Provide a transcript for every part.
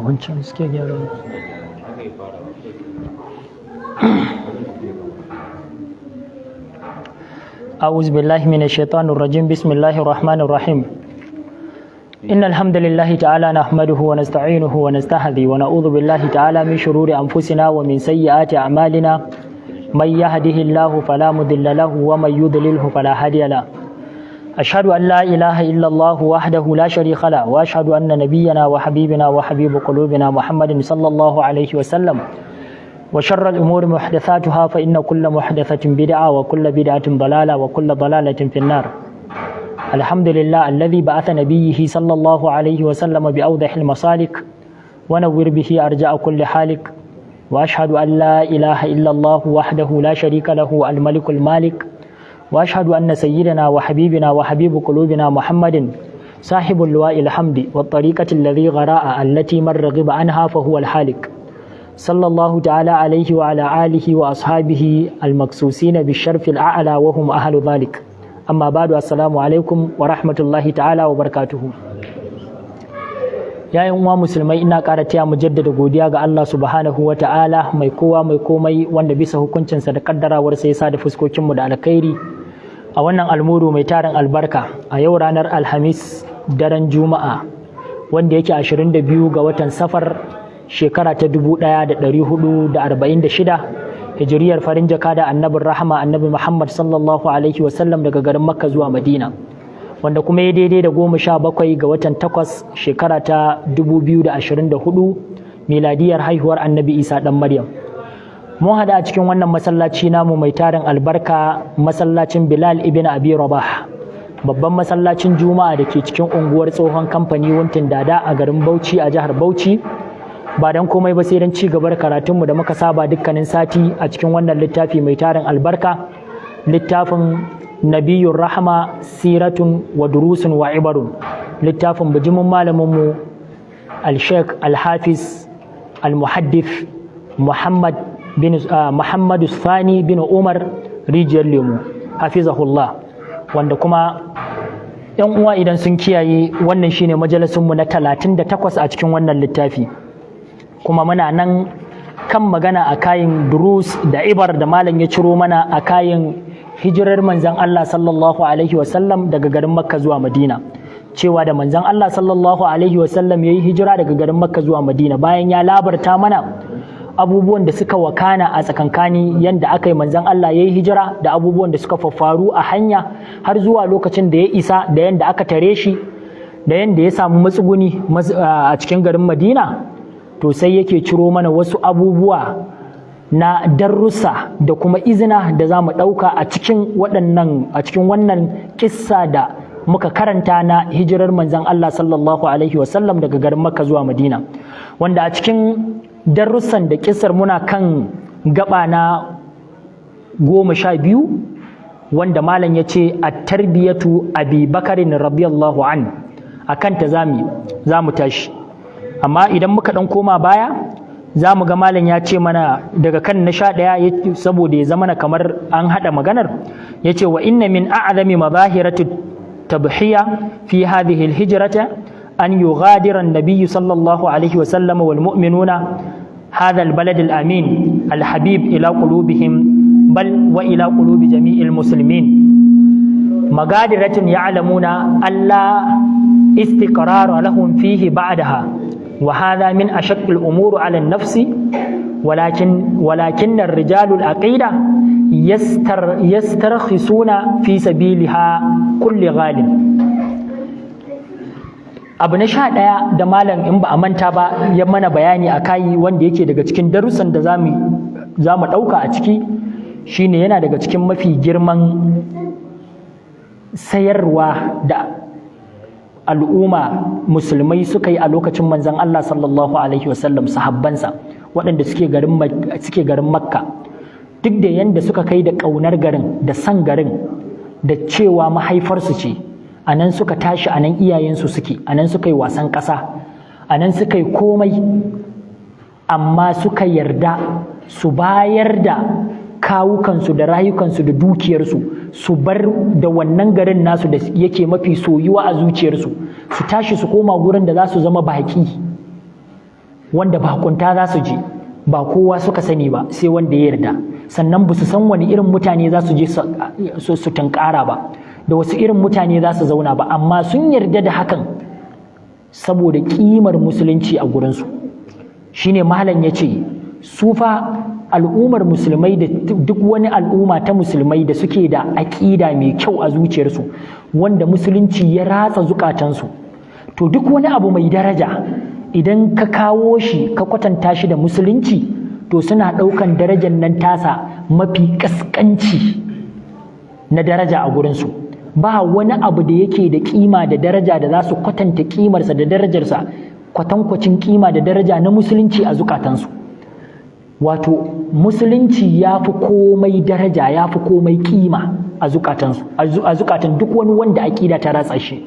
wancan suke gyara. أعوذ بالله من الشيطان الرجيم بسم الله الرحمن الرحيم إن الحمد لله تعالى نحمده ونستعينه ونستهدي ونعوذ بالله تعالى من شرور أنفسنا ومن سيئات أعمالنا من يهده الله فلا مضل له ومن يضلله فلا هادي له أشهد أن لا إله إلا الله وحده لا شريك له وأشهد أن نبينا وحبيبنا وحبيب قلوبنا محمد صلى الله عليه وسلم وشر الأمور محدثاتها فإن كل محدثة بدعة وكل بدعة ضلالة وكل ضلالة في النار الحمد لله الذي بعث نبيه صلى الله عليه وسلم بأوضح المسالك ونور به أرجاء كل حالك وأشهد أن لا إله إلا الله وحده لا شريك له الملك المالك وأشهد أن سيدنا وحبيبنا وحبيب قلوبنا محمد صاحب اللواء الحمد والطريقة الذي غراء التي من رغب عنها فهو الحالك صلى الله تعالى عليه وعلى آله وأصحابه المكسوسين بالشرف الأعلى وهم أهل ذلك أما بعد السلام عليكم ورحمة الله تعالى وبركاته يا أمة مسلمين إنا قارتيا مجدد godiya ga Allah subhanahu wa ta'ala mai kowa mai komai wanda bisa hukuncinsa da kaddarawar sai sa da fuskokinmu da alkhairi a wannan almuru mai tarin albarka a yau ranar alhamis daren juma'a wanda yake 22 ga watan safar shekara ta 1446 hijiriyar farin jaka da annabin rahama annabi Muhammad sallallahu alaihi wasallam daga garin Makka zuwa Madina wanda kuma ya daidai da 17 ga watan 8 shekara ta 2024 miladiyar haihuwar annabi Isa dan Maryam mun hada a cikin wannan masallaci namu mai tarin albarka masallacin Bilal ibn Abi Rabah babban masallacin Juma'a da ke cikin unguwar tsohon kamfani Wuntin Dada a garin Bauchi a jihar Bauchi ba dan komai ba sai dan ci gaba da karatunmu da muka saba dukkanin sati a cikin wannan littafi mai tarin albarka littafin Nabiyur Rahma Siratun wa Durusun wa Ibarun littafin bijimin malaminmu Al-Sheikh Al-Hafiz Al-Muhaddith Muhammad Sani bin Umar Rijiyar Lemu hafizahullah wanda kuma yan uwa idan sun kiyaye wannan shine majalisunmu na 38 a cikin wannan littafi kuma muna nan kan magana a kayan durus da ibar da malam ya ciro mana a kayan hijirar manzan Allah sallallahu alaihi wasallam daga garin Makka zuwa Madina cewa da manzan Allah sallallahu alaihi wasallam ya yi hijira daga garin Makka zuwa Madina bayan ya labarta mana abubuwan da suka wakana a tsakankani yanda aka yi manzan Allah ya yi hijira da abubuwan da suka faffaru a hanya har zuwa lokacin da ya isa da yanda aka tare shi da yanda ya samu matsuguni a cikin garin Madina to sai yake ciro mana wasu abubuwa na darussa da kuma izina da za mu ɗauka a cikin wannan kissa da muka karanta na hijirar manzan Allah sallallahu alaihi wasallam daga garin Makka zuwa Madina wanda a cikin darussan da kissar muna kan gaba na 12 wanda malam ya ce at-tarbiyatu Abi Bakarin radiyallahu an akan ta za mu tashi amma idan muka dan koma baya za mu ga malam ya ce mana daga kan na 11 saboda ya zama kamar an hada maganar ya ce wa inna min a'zami madahirati tabhiya fi hadhihi alhijrata an yughadira an-nabiy sallallahu alaihi wa sallam wal mu'minuna hadha albalad alamin alhabib ila qulubihim bal wa ila qulubi jami'il muslimin magadiratun ya'lamuna alla istiqrara lahum fihi ba'daha وهذا من أشق الأمور على النفس ولكن الرجال العقيدة يسترخصون في سبيلها كل غال abu na 11 da malam in ba a manta ba ya mana bayani a kai wanda yake daga cikin darussan da za mu ɗauka a ciki shine yana daga cikin mafi girman sayarwa da al'umma musulmai suka yi a lokacin manzon Allah sallallahu alaihi wasallam sahabbansa waɗanda suke garin Makka duk da yanda suka kai da ƙaunar garin da san garin da cewa mahaifarsu ce a nan suka tashi a nan iyayensu suke a nan suka yi wasan ƙasa a nan suka yi komai amma suka yarda su bayar da kawukansu da rayukansu da dukiyarsu su bar da wannan garin nasu da yake mafi soyuwa a zuciyarsu su tashi su koma gurin da za su zama baki wanda bakunta za su je, ba kowa suka sani ba sai wanda ya yarda, sannan ba su san wani irin mutane za su je su tunkara ba, da wasu irin mutane za su zauna ba, amma sun yarda da hakan saboda kimar musulunci a gurinsu. Shine malam ya ce su fa al'ummar musulmai da duk wani al'umma ta musulmai da suke da aƙida mai kyau a zuciyarsu wanda musulunci ya ratsa zukatansu, to duk wani abu mai daraja idan ka kawo shi ka kwatanta shi da musulunci, to suna ɗaukan darajar nan tasa mafi ƙasƙanci na daraja a gurinsu. Ba wani abu da yake da kima da daraja da za su kwatanta kimarsa da darajarsa kwatankwacin kima da daraja na musulunci a zukatansu. Wato musulunci ya fi komai daraja, ya fi komai kima a zukatansu, a zukatan duk wani wanda aƙida ta ratsa shi.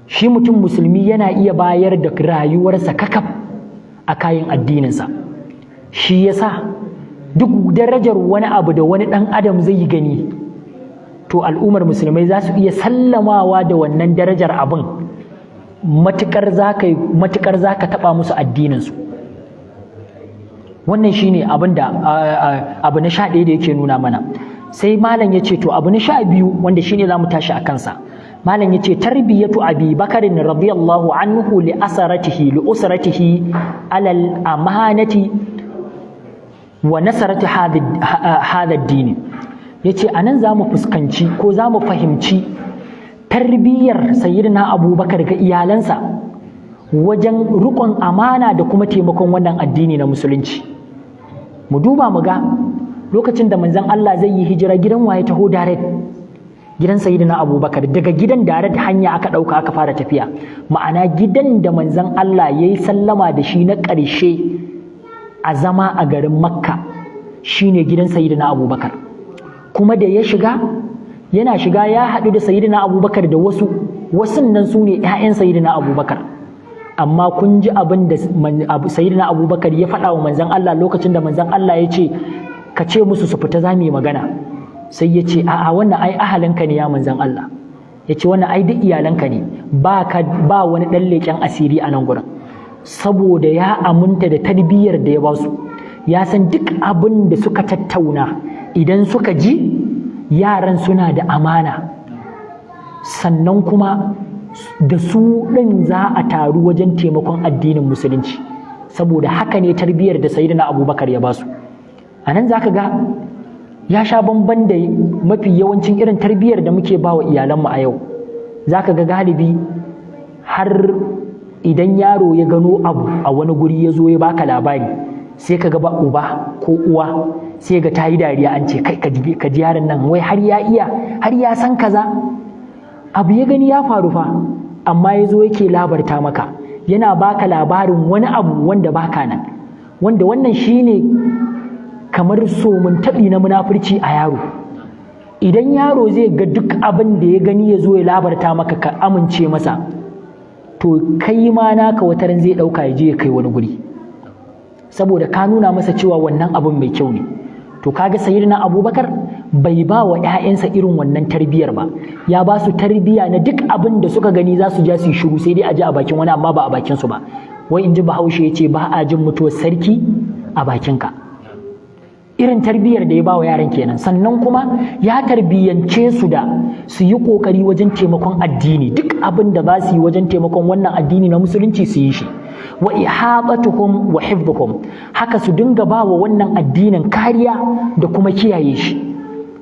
Shi mutum musulmi yana iya bayar da rayuwarsa kakaf a kayan addininsa. Shi yasa duk darajar wani abu da wani ɗan adam zai yi gani, to al'ummar musulmai za su iya sallamawa da wannan darajar abin matukar za ka taɓa musu addininsu. Wannan shine abin da abu na 11 da yake nuna mana. Sai malam ya ce to abu na 12 wanda shine za mu tashi a kansa. Malam ya ce tarbiyatu Abi Bakarin radiyallahu anhu li usratihi alal amanati wa nasarati hadha ad-din. Yace anan za mu fuskanci ko za mu fahimci tarbiyyar sayyidina Abubakar ga iyalansa wajen riƙon amana da kuma taimakon wannan addini na musulunci. Mu duba mu ga lokacin da manzon Allah zai yi hijira gidan waye taho direct, gidan sayyidina Abubakar. Daga gidan direct hanya aka ɗauka aka fara tafiya, ma'ana gidan da manzon Allah ya yi sallama da shi na ƙarshe a zama a garin Makka shine gidan sayyidina Abubakar. Kuma da ya shiga, yana shiga ya haɗu da sayyidina Abubakar da wasun nan su ne 'ya'yan sayyidina Abubakar. Amma kun ji abin da sayyidina Abubakar ya faɗa wa manzon Allah lokacin da manzon Allah ya ce ka ce musu su fita za mu yi magana. Sai ya ce a'a wannan ai ahalinka ne ya manzon Allah, ya ce wannan ai duk iyalanka ne, ba wani ɗan leƙen asiri a nan gurin, saboda ya aminta da tarbiyyar da ya ba su. Ya san duk abin da suka tattauna idan suka ji yaran suna da amana, sannan kuma da su ɗin za a taru wajen taimakon addinin musulunci. Saboda haka ne tarbiyyar da sayyidina Abubakar ya ba su. A nan za ka ga ya sha bamban da mafi yawancin irin tarbiyyar da muke ba wa iyalanmu a yau. Za ka ga galibi har idan yaro ya gano abu a wani guri ya zo ya baka labari, sai ka ga ba uba ko uwa sai ga ta yi dariya an ce kai ka ji yaron nan wai har ya san kaza. Abu ya gani ya faru fa, amma ya zo yake labarta maka, yana baka labarin wani abu wanda baka nan, wanda wannan shine kamar somin taɓi na munafurci a yaro. Idan yaro zai ga duk abin da ya gani ya zo ya labarta maka ka amince masa, to kai ma naka wataran zai ɗauka ya je ya kai wani guri, saboda ka nuna masa cewa wannan abin mai kyau ne. To kaga sayyidina Abubakar bai ba wa ƴaƴansa irin wannan tarbiyar ba, ya ba su tarbiya na duk abin da suka gani za su ja su shiru, sai dai a ji a bakin wani amma ba a bakin su ba. Wai in ji Bahaushe ya ce ba a jin mutuwar sarki a bakinka. Irin tarbiyar da ya ba wa yaran kenan. Sannan kuma ya tarbiyance su da su yi kokari wajen taimakon addini, duk abin da za su yi wajen taimakon wannan addini na musulunci su yi shi. Wa ihabatuhum wa hifdhuhum, haka su dinga ba wa wannan addinin kariya da kuma kiyaye shi.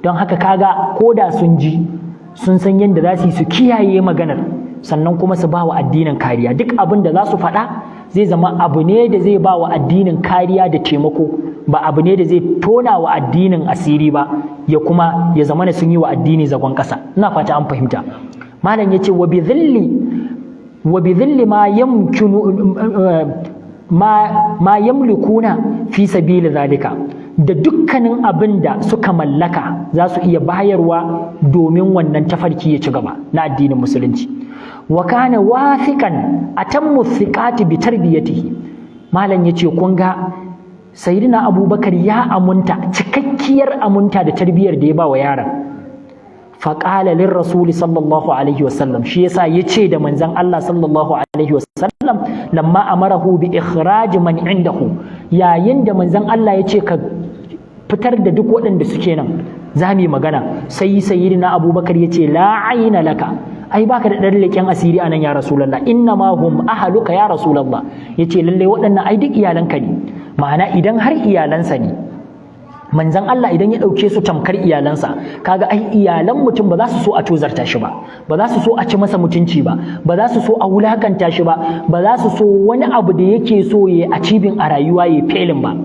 Don haka kaga koda sun ji sun san yadda za su yi su kiyaye maganar, sannan kuma su ba wa addinin kariya. Duk abin da za su faɗa zai zama abu ne da zai ba wa addinin kariya da taimako, ba abu ne da zai tona wa addinin asiri ba, ya zama na sun yi wa addini zagon ƙasa. Ina fata an fahimta. Malam ya ce wa bi dhilli ma yamlikuna fi sabili zalika, da dukkanin abin da suka mallaka za su iya bayarwa domin wannan tafarki ya ci gaba na addinin musulunci. Wa kana wathiqan atammu thiqati bi tarbiyatihi. Malam yace kun ga sayyidina Abubakar ya amunta, cikakkiyar amunta da tarbiyar da ya ba wa yaron. Faƙala lin rasuli sallallahu alaihi wasallam, shi yasa ya ce da manzan Allah sallallahu alaihi wasallam, wasallam lamma amarahu bi ikhraj man indahu, yayin da manzon Allah ya ce ka fitar da duk waɗanda suke nan za mu yi magana, sai sayyidina Abubakar ya ce la aina laka, ai baka da dan leken asiri anan ya rasulullah, inna ma hum ahluka ya rasulullah, yace lalle waɗannan ai duk iyalanka ne. Ma'ana idan har iyalansa ne, manzon Allah idan ya ɗauke su tamkar iyalansa, kaga ai iyalan mutum ba za su so a tozarta shi ba, ba za su so a ci masa mutunci ba, ba za su so a wulakanta shi ba, ba za su so wani abu da yake so ya acibin a rayuwa ya felin ba.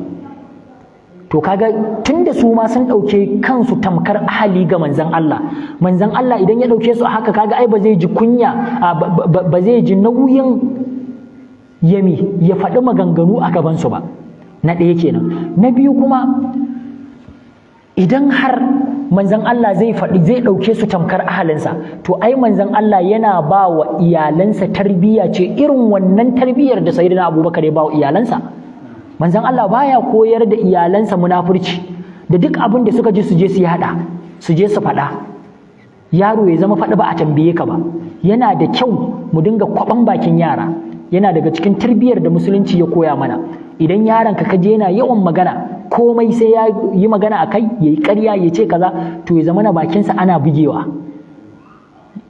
To kaga tunda su ma sun ɗauke kansu tamkar ahali ga manzon Allah idan ya ɗauke su haka, kaga ai ba zai ji kunya, ba zai ji nauyin ya faɗi maganganu a gabansu ba. Na ɗaya kenan. Na biyu kuma, idan har manzon Allah zai ɗauke su tamkar ahalinsa, to ai manzon Allah yana ba wa iyalansa tarbiyya ce irin wannan tarbiyyar da sayyidina Abubakar ya ba wa iyalansa. Manzon Allah baya koyar da iyalansa munafurci da duk abin da suka ji su je su yada, su je su faɗa. Yaro ya zama faɗi ba a tambaye ka ba. Yana da kyau mu dinga kwaban bakin yara, yana daga cikin tarbiyyar da musulunci ya koya mana. Idan yaron ka kaje yana yawan magana, komai sai ya yi magana a kai, ya yi ƙarya, ya ce kaza, to ya zama na bakinsa ana bugewa.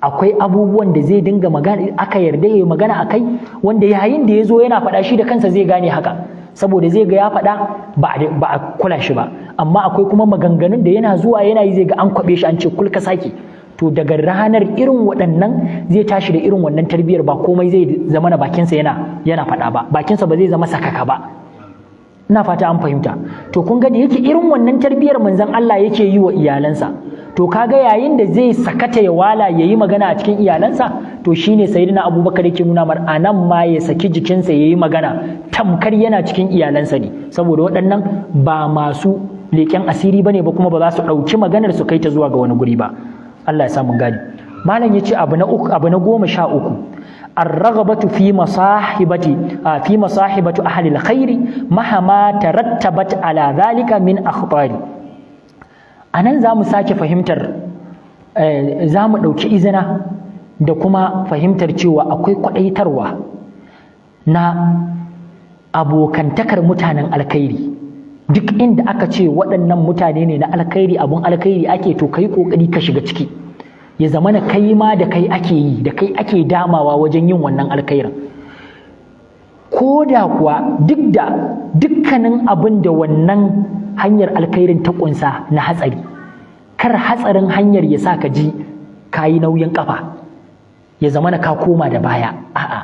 Akwai abubuwan da zai dinga magana, aka yarda ya yi magana a kai, wanda yayin da ya zo yana faɗa shi da kansa zai gane haka, saboda zai ga ya faɗa ba a kula shi ba. Amma akwai kuma maganganun da yana zuwa yana yi zai ga an kwaɓe shi an ce kul ka sake. To daga ranar irin waɗannan zai tashi da irin wannan tarbiyyar, ba komai zai zama na bakinsa yana faɗa ba, bakinsa ba zai zama sakaka ba. Ina fata an fahimta. To kun ga da yake irin wannan tarbiyyar manzon Allah yake yi wa iyalansa, to kaga yayin da zai sakata ya wala yayi magana a cikin iyalansa, to shine sayyidina Abubakar yake nuna mar anan ma ya saki jikinsa yayi magana tamkar yana cikin iyalansa ne, saboda waɗannan ba masu leƙen asiri bane ba, kuma ba za su ɗauki maganar su kai ta zuwa ga wani guri ba. Allah ya sa mun gani. Malam yace abu na 13, ar-raghabatu fi masahibati ahli al-khair mahama tarattabat ala dhalika min akhbari. Anan zamu sake fahimtar, zamu dauki izina da kuma fahimtar cewa akwai kwadaitarwa na abokantakar mutanen alkhairi. Duk inda aka ce waɗannan mutane ne na alkhairi, abun alkhairi ake, to kai kokari ka shiga ciki, ya zama na kai ma da kai ake yi, da kai ake damawa wajen yin wannan alkhairin. Ko da kuwa duk da dukkanin abin da wannan hanyar alkhairin ta kunsa na hatsari, kar hatsarin hanyar ya sa ka ji ka yi nauyin kafa, ya zama na ka koma da baya. A'a,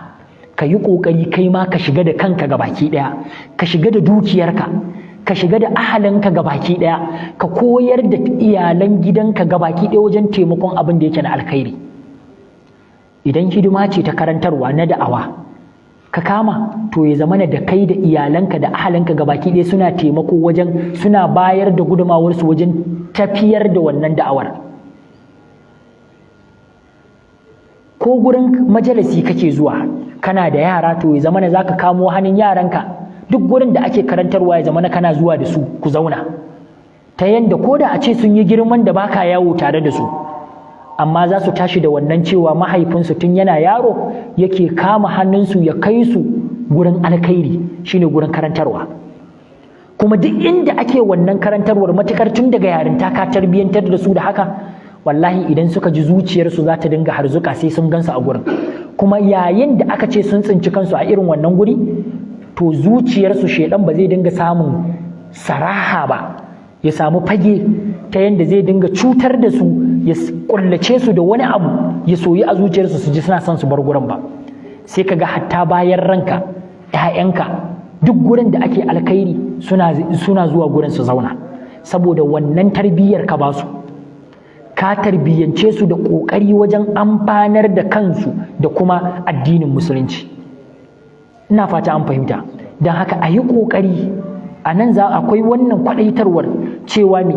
ka yi kokari kai ma ka shiga da kanka gabaki ɗaya, ka shiga da dukiyarka, ka shiga da ahalinka gabaki ɗaya, ka koyar da iyalan gidanka gabaki ɗaya wajen taimakon abin da yake na alkhairi. Idan hidima ce ta karantarwa na da'awa ka kama, to ya zama da kai da iyalanka da ahalinka gabaki ɗaya suna taimako wajen, suna bayar da gudumawarsu wajen tafiyar da wannan da'awar. Ko gurin majalisi kake zuwa kana da yara, to ya zama za ka kamo hannun yaranka, duk gurin da ake karantarwa ya zama kana zuwa da su ku zauna, ta yanda ko da a ce sun yi girman da baka yawo tare da su, amma za su tashi da wannan cewa mahaifinsu tun yana yaro yake kama hannunsu ya kai su gurin alkhairi, shine gurin karantarwa. Kuma duk inda ake wannan karantarwar, matukar tun daga yarinta ka tarbiyyantar da su da haka, wallahi idan suka ji zuciyarsu za ta dinga harzuka sai sun gansu a gurin. Kuma yayin da aka ce sun tsinci kansu a irin wannan guri, to zuciyarsu shedan ba zai dinga samun saraha ba, ya samu fage ta yanda zai dinga cutar da su, ya kullace su da wani abu, ya soyi a zuciyarsu su ji suna son su bar gurin ba. Sai kaga hatta bayan ranka, ƴaƴanka, duk gurin da ake alkhairi suna zuwa gurin su zauna, saboda wannan tarbiyyar ka ba su, ka tarbiyyance su da ƙoƙari wajen amfanar da kansu da kuma addinin musulunci. Ina fata an fahimta. Don haka a yi ƙoƙari, a nan akwai wannan kwaɗaitarwar cewa ne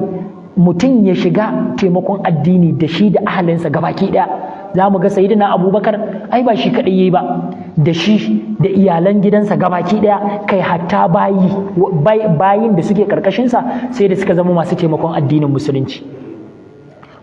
mutum ya shiga taimakon addini da shi da ahalinsa gabaki ɗaya. Za mu ga sayyidina Abubakar ai ba shi kaɗai yayi ba, da shi da iyalan gidansa gabaki ɗaya, kai hatta bayin da suke ƙarƙashinsa sai da suka zama masu taimakon addinin musulunci.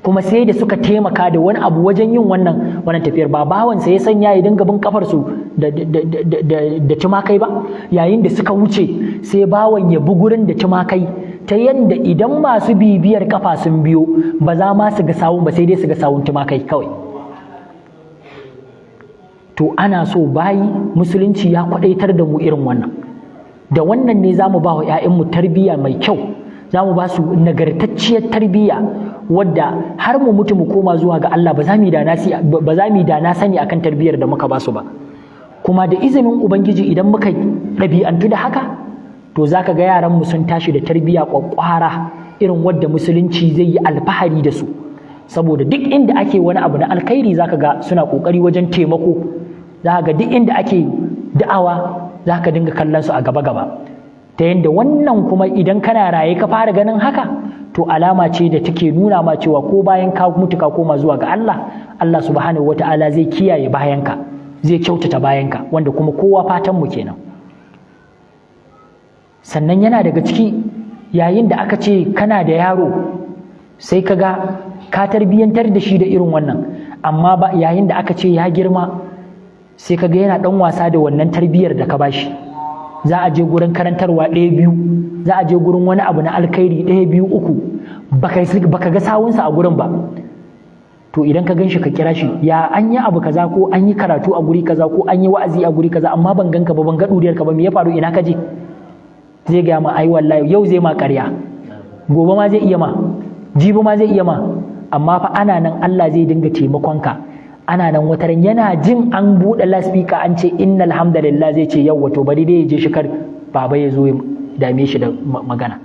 kuma sai da suka taimaka da wani abu wajen yin wannan tafiyar. ba bawansa ya sanya ya dinga bin kafarsu da tumakai ba, yayin da suka wuce sai bawan ya bi gurin da tumakai, ta yanda idan masu bibiyar kafa sun biyo ba za ma su ga sawun ba, sai dai su ga sawun tumakai kawai. To ana so bayi, musulunci ya kwadaitar da mu irin wannan. Da wannan ne za mu ba wa 'ya'yanmu tarbiyya mai kyau, za mu ba su nagartacciyar tarbiyya wadda har mu mutu mu koma zuwa ga Allah ba za mu yi da na sani akan tarbiyyar da muka ba su ba. Kuma da izinin Ubangiji idan muka ɗabi'antu da haka, to za ka ga yaranmu sun tashi da tarbiyya ƙwaƙƙwara irin wadda musulunci zai yi alfahari da su. Saboda duk inda ake wani abu na alkhairi za ka ga suna ƙoƙari wajen taimako, za ka ga duk inda ake da'awa za ka dinga kallon su a gaba-gaba. Ta yadda wannan kuma idan kana raye ka fara ganin haka, to alama ce da take nuna ma cewa ko bayan ka mutu ka koma zuwa ga Allah, Allah subhanahu wata'ala zai kiyaye bayanka, zai kyautata bayanka, wanda kuma kowa fatan mu kenan. Sannan yana daga ciki, yayin da aka ce kana da yaro sai ka ga ka tarbiyyantar da shi da irin wannan, amma ba yayin da aka ce ya girma sai ka ga yana dan wasa da wannan tarbiyyar da ka bashi. Za a je gurin karantarwa 1-2, za a je gurin wani abu na alkhairi 1-2-3, baka ga sawunsa a gurin ba. To idan ka ganshi ka kira shi, ya an yi abu kaza, ko an yi karatu a guri kaza, ko an yi wa'azi a guri kaza, amma ban ganka ba, ban ga duriyar ka ba, me ya faru, ina ka je? Zai ga ma ai wallahi yau zai ma ƙarya, gobe ma zai iya ma, jibi ma zai iya ma, amma fa ana nan Allah zai dinga taimakon ka. Ana nan wataran yana jin an buɗe laspika an ce innal hamdalillah, zai ce yawwa to bari dai ya je shi kar baba ya zo ya dame shi da magana.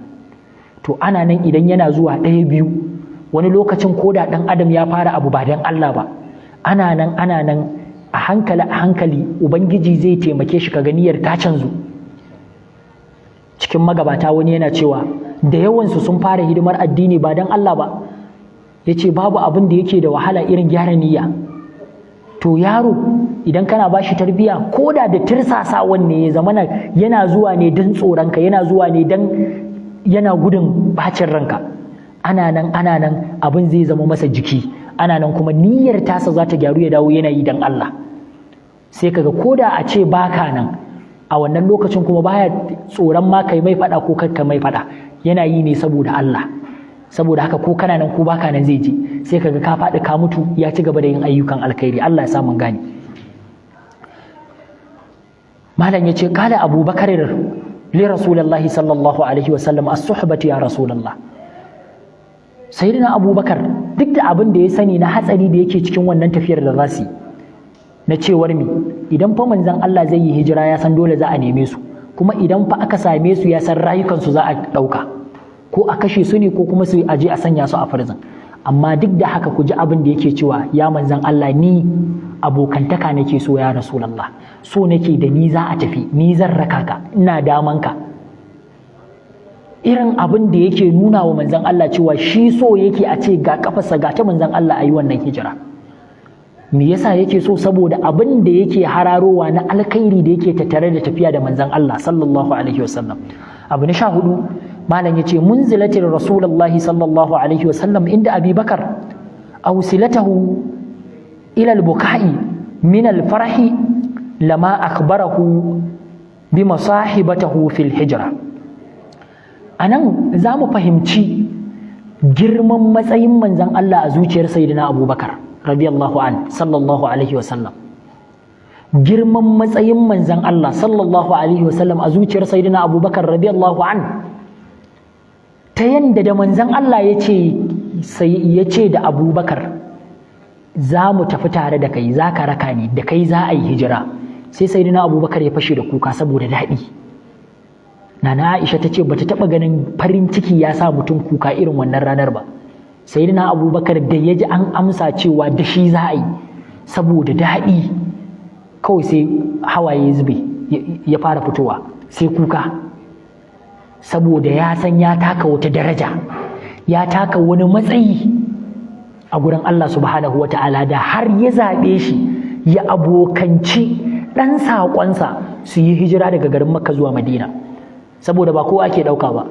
To ana nan idan yana zuwa 1-2, wani lokacin ko da ɗan adam ya fara abu ba dan Allah ba, ana nan a hankali Ubangiji zai taimake shi, ka ga niyyar ta canzu. Cikin magabata wani yana cewa da yawansu sun fara hidimar addini ba dan Allah ba, yace babu abin da yake da wahala irin gyara niyya. To yaro idan kana bashi tarbiya, ko da tirsasa wanne ya zamana yana zuwa ne dan tsoronka, yana zuwa ne dan yana gudun bacin ranka, ana nan abin zai zama masa jiki, ana nan kuma niyyar tasa za ta gyaru, ya dawo yana yi dan Allah. Sai kaga ko da a ce baka nan a wannan lokacin, kuma baya tsoron ma kai mai fada ko kar ka mai fada, yana yi ne saboda Allah. Saboda haka ko kana nan ko baka nan zai je, sai kaga ka faɗi ka mutu, ya ci gaba da yin ayyukan alkhairi. Allah ya sa mun gane. Malam yace qala Abu Bakar li Rasulullah sallallahu alaihi wa sallam as-suhbatu ya Rasulullah. Sayyidina Abu Bakar duk da abin da ya sani na hatsari da yake cikin wannan tafiyar da zasu, na cewar mi idan fa manzon Allah zai yi hijira ya san dole za a neme su, kuma idan fa aka same su ya san rayukansu za a ɗauka, ko a kashe su ne ko kuma su aje a sanya su a farzan. Amma duk da haka ku ji abin da yake cewa, ya manzan Allah, ni abokantaka nake so ya Rasulullah, so nake da ni za a tafi, ni zan raka ka, ina daman ka. Irin abin da yake nuna wa manzan Allah cewa shi so yake a ce ga kafarsa ga ta manzan Allah a yi wannan hijira. Me yasa yake so? Saboda abin da yake hararowa na alkhairi da yake tattare da tafiya da manzan Allah sallallahu alaihi wasallam. Abu na 14, malam yace munzilatir rasulullahi sallallahu alaihi wasallam inda Abi Bakar aw silatahu ila al-bukai min al-farhi lama akhbarahu bi masahibatihi fil hijra. Anan zamu fahimci girman matsayin manzon Allah a zuciyar sayyidina Abu Bakar radiyallahu an sallallahu alaihi wasallam. Girman matsayin manzon Allah sallallahu alaihi wasallam a zuciyar sayyidina Abu Bakar radiyallahu an, ta yanda da manzon Allah ya ce da Abu Bakar, za mu tafi tare da kai, za ka raka ni, da kai za a yi hijira, sai sayyidina Abu Bakar ya fashe da kuka saboda daɗi. Nana Aisha ta ce bata taɓa ganin farin ciki ya sa mutum kuka irin wannan ranar ba. Sayyidina Abu Bakar da ya ji an amsa cewa da shi za a yi, saboda daɗi kawai sai hawaye zube ya fara fitowa, sai kuka, saboda ya san ya taka wata daraja, ya taka wani matsayi a gurin Allah subhanahu wa ta'ala, da har ya zaɓe shi ya abokanci ɗan saƙonsa su yi hijira daga garin Makka zuwa Madina, saboda ba kowa ake ɗauka ba.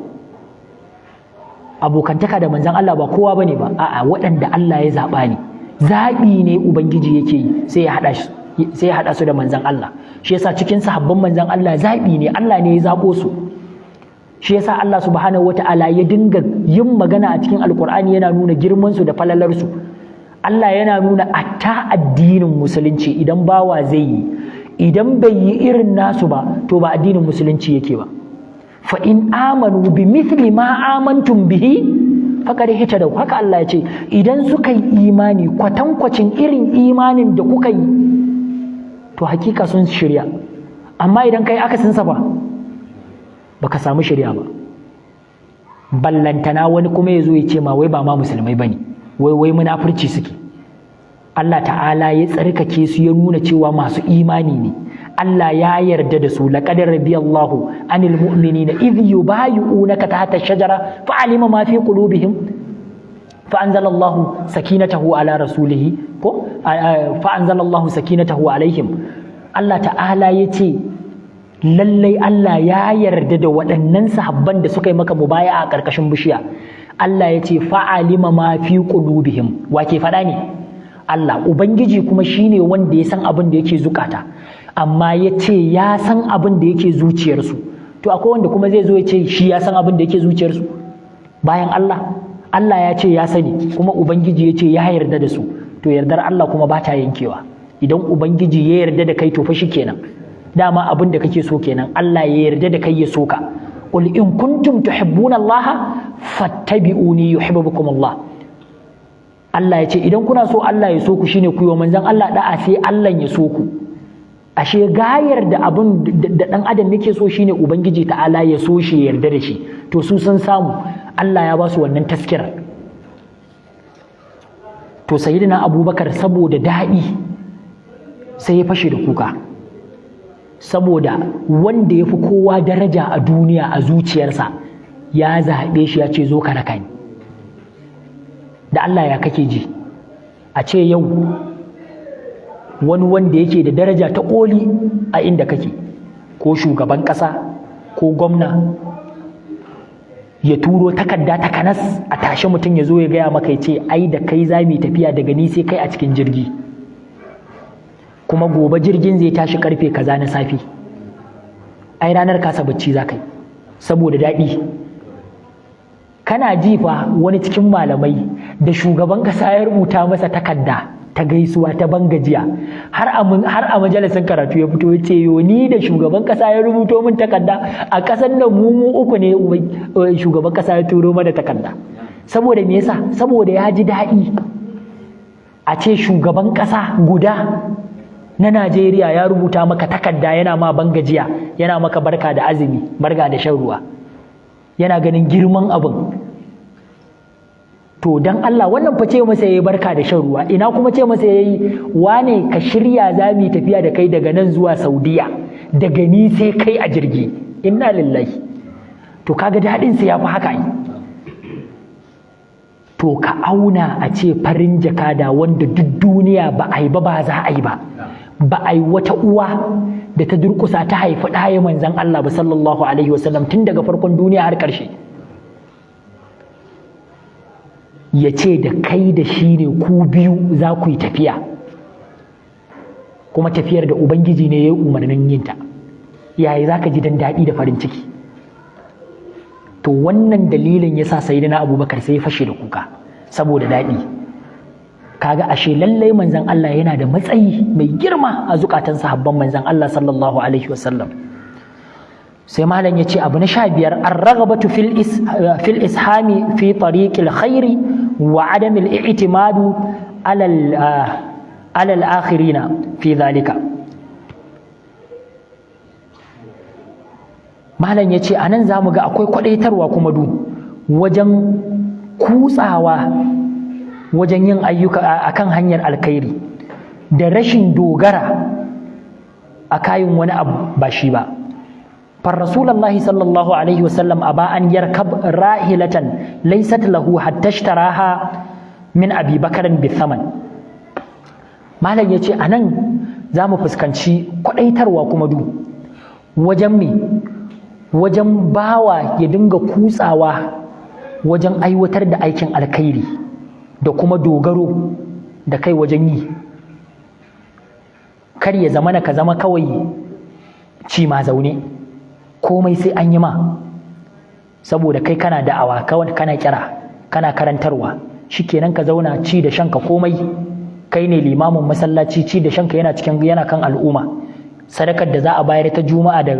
abokantaka da manzon Allah ba kowa bane ba, a'a waɗanda Allah ya zaɓa ne, zaɓi ne ubangiji yake yi sai ya haɗa su da manzon Allah. Shi yasa cikin sahabban manzon Allah zaɓi ne, Allah ne ya zaɓo su. Shi yasa Allah subhanahu wata'ala ya dinga yin magana a cikin alkur'ani yana nuna girman su da falalar su. Allah yana nuna atta addinin musulunci idan bawa zai yi, idan bai yi irin nasu ba to ba addinin musulunci yake ba. Fa in amanu bi mithli ma amantum bihi faqad ihtadaw, haka Allah ya ce idan suka yi imani kwatankwacin irin imanin da kuka yi to hakika sun shirya. Amma idan kai akasin sa ba baka samu shirya ba. Ballantana wani kuma ya zo ya ce ma wai ba ma musulmai bane, wai munafurci suke. Allah ta'ala ya tsarkake su ya nuna cewa masu imani ne, Allah ya yarda da su. Laqad radiyallahu anil mu'minina idh yubayyi'unaka tahta ash-shajara fa'alima ma fi qulubihim fa'anzalallahu sakinatahu ala rasulihi ko fa'anzalallahu sakinatahu alaihim. Allah ta'ala ya ce lallai Allah ya yarda da waɗannan sahabban da suka yi maka mubaya'a a ƙarƙashin bishiya. Allah ya ce fa'alima ma fi qulubihim, wa ke faɗa ne? Allah. Ubangiji kuma shine wanda ya san abin da yake zukata, amma ya ce ya san abin da yake zuciyarsu. To akwai wanda kuma zai zo ya ce shi ya san abin da yake zuciyarsu bayan Allah? Allah ya ce ya sani, kuma Ubangiji ya ce ya yarda da su. To yardar Allah kuma ba ta yankewa. Idan Ubangiji ya yarda da kai to fa shi kenan, dama abin da kake so kenan, Allah ya yarda da kai ya so ka. Qul in kuntum tuhibbuna Allah fattabi'uni yuhibbukum Allah. Allah ya ce idan kuna so Allah ya so ku shine ku yi wa manzon Allah da'a sai Allah ya so ku. Ashe gayar da abin da dan adam yake so shine Ubangiji ta'ala ya so shi ya yarda da shi. To su sun samu, Allah ya ba su wannan taskirar. To sayyidina Abubakar saboda daɗi sai ya fashe da kuka, saboda wanda ya fi kowa daraja a duniya a zuciyarsa ya zaɓe shi ya ce zo ka raka ni. Da Allah ya kake ji a ce yau wani wanda yake da daraja ta ƙoli a inda kake, ko shugaban ƙasa ko gwamna, ya turo takarda ta kanas a tashi mutum ya zo ya gaya maka ya ce ai da kai za mu tafiya daga ni sai kai a cikin jirgi, kuma gobe jirgin zai tashi karfe kaza na safe. Ai ranar kasa bacci za kai saboda daɗi. Kana ji fa wani cikin malamai da shugaban kasa ya rubuta masa takarda ta gaisuwa ta bangajiya, har a majalisin karatu ya fito ya ce yo ni da shugaban kasa ya rubuto min takarda a ƙasar nan mu uku ne shugaban kasa ya turo mana takarda. Saboda me yasa? Saboda ya ji daɗi a ce shugaban kasa guda na Najeriya ya rubuta maka takarda yana ma bangajiya, yana maka barka da azumi, barka da shan ruwa, yana ganin girman abin. To dan Allah wannan fa ce masa yayi barka da shan ruwa, ina kuma ce masa yayi wane ka shirya za mu tafiya da kai daga nan zuwa Saudiya, daga ni sai kai a jirgi. Inna lillahi. To kaga dadin sa yafi haka yi. To ka auna a ce farin jakada wanda duk duniya ba a yi ba za a yi ba a yi wata uwa da ta durkusa ta haifi ɗaya manzan Allah ba sallallahu alaihi wasallam tun daga farkon duniya har ƙarshe, ya ce da kai da shi ne ku biyu za ku yi tafiya, kuma tafiyar da Ubangiji ne ya yi umarnin yinta. Yaya za ka ji dan daɗi da farin ciki? To wannan dalilin ya sa sayyidina Abubakar sai ya fashe da kuka saboda daɗi. Kaga ashe lallai manzon Allah yana da matsayi mai girma a zukatan sahabban manzon Allah sallallahu alaihi wasallam. Sai malam yace abu na 15 ar-raghabatu fil ishami fi tariqil khairi wa adam al-i'timadu ala al-akhirina fi dhalika. Malam yace anan zamu ga akwai kwadaitarwa kuma wajen kutsawa wajen yin ayyuka akan hanyar alkhairi da rashin dogara a kayan wani abu ba shi ba. Far Rasulullahi sallallahu alaihi wasallam aba an yarkab rahilatan laysat lahu hatta ishtaraha min Abi Bakr bi thaman. Malam yace anan zamu fuskanci kwadaitarwa kuma wajen bawa ya dinga kutsawa wajen aiwatar da aikin alkhairi da kuma dogaro da kai wajen yi. Kar ya zamana ka zama kawai ci ma zaune, komai sai an yi ma, saboda kai kana da'awa, kana kira, kana karantarwa, shikenan ka zauna ci da shanka komai kai ne limamin masallaci, ci da shanka yana kan al'umma. Sadakar da za a bayar ta juma'a da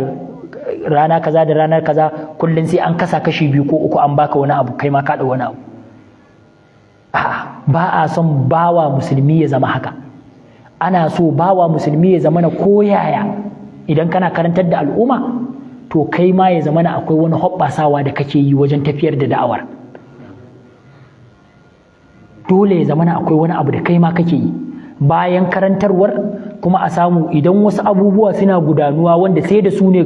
rana kaza da ranar kaza kullum sai an kasa kashi 2 ko 3 an baka wani abu, kai ma ka wani abu. A'a, ba a son bawa musulmi ya zama haka. Ana so bawa musulmi ya zama na koyaya idan kana karantar da al'umma, to kai ma ya zama na akwai wani hoɓɓasawa da kake yi wajen tafiyar da da'awar. Dole ya zama na akwai wani abu da kai ma kake yi bayan karantarwar, kuma a samu idan wasu abubuwa suna gudanuwa wanda sai da su ne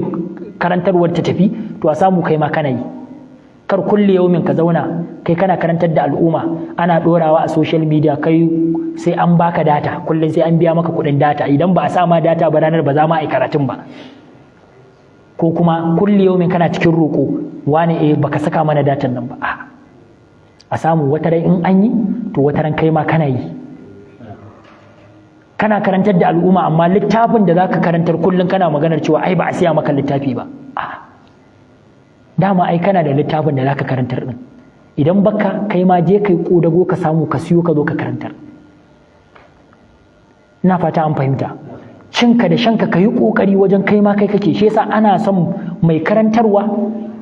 karantarwar ta tafi, to a samu kai ma kana yi. Kar kulle yaumin ka zauna kai kana karantar da al'umma, ana ɗorawa a social media, kai sai an baka data, kullum sai an biya maka kuɗin data, idan ba a sa ma data ba ranar ba za ma a yi karatun ba. Ko kuma kulle yaumin kana cikin roƙo, wani baka saka mana datan nan ba. A samu wataran in an yi, to wataran kai ma kana yi. Kana karantar da al'umma amma littafin da zaka karantar kullum kana maganar cewa ai ba a siya maka littafi ba. Dama ai kana da littafin da zaka karantar din. Idan baka, kai ma je kai kodago ka samu ka siyo ka zo ka karantar. Ina fata an fahimta. Cinka da shanka ka yi kokari wajen kai ma kai kake. Shi yasa ana son mai karantarwa,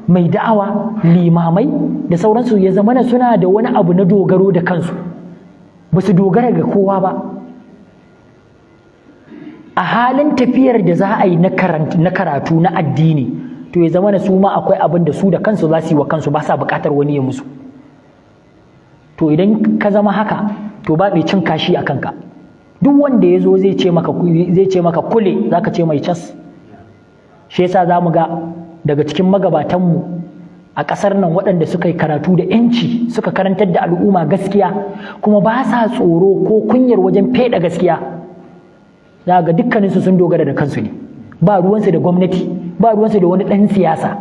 mai da'awa, limamai da sauransu ya zamana suna da wani abu na dogaro da kansu, ba su dogara ga kowa ba. A halin tafiyar da za a yi na karatu na addini, to ya zamana su ma akwai abin da su da kansu za su yi wa kansu, ba sa buƙatar wani ya musu. To idan ka zama haka, to ba mai cin kashi a kanka. Duk wanda ya zo zai ce maka kule, za ka ce mai cas. Shi yasa za mu ga daga cikin magabatanmu a ƙasar nan waɗanda suka yi karatu da ‘yanci, suka karantar da al'umma gaskiya, kuma ba sa tsoro ko kunyar wajen feɗa gaskiya. Za ga dukkaninsu sun dogara da kansu ne, ba ruwansu da gwamnati, ba ruwansu da wani ɗan siyasa.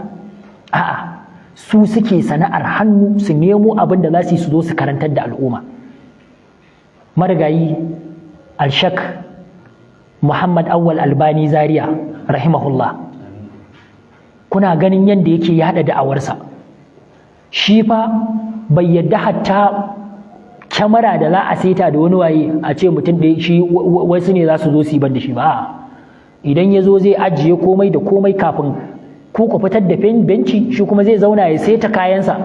A'a, su suke sana'ar hannu, su nemo abin da za su yi, su zo su karantar da al'umma. Marigayi Alshak Muhammad Awwal Albani Zaria rahimahullah, kuna ganin yadda yake yada da'awarsa. Shi fa bai yadda hatta kyamara da za a saita da wani waye a ce mutum da shi wasu ne za su zo su yi ban da shi ba. Idan ya zo zai ajiye komai da komai, kafin ku fitar da benci, shi kuma zai zauna ya saita kayansa,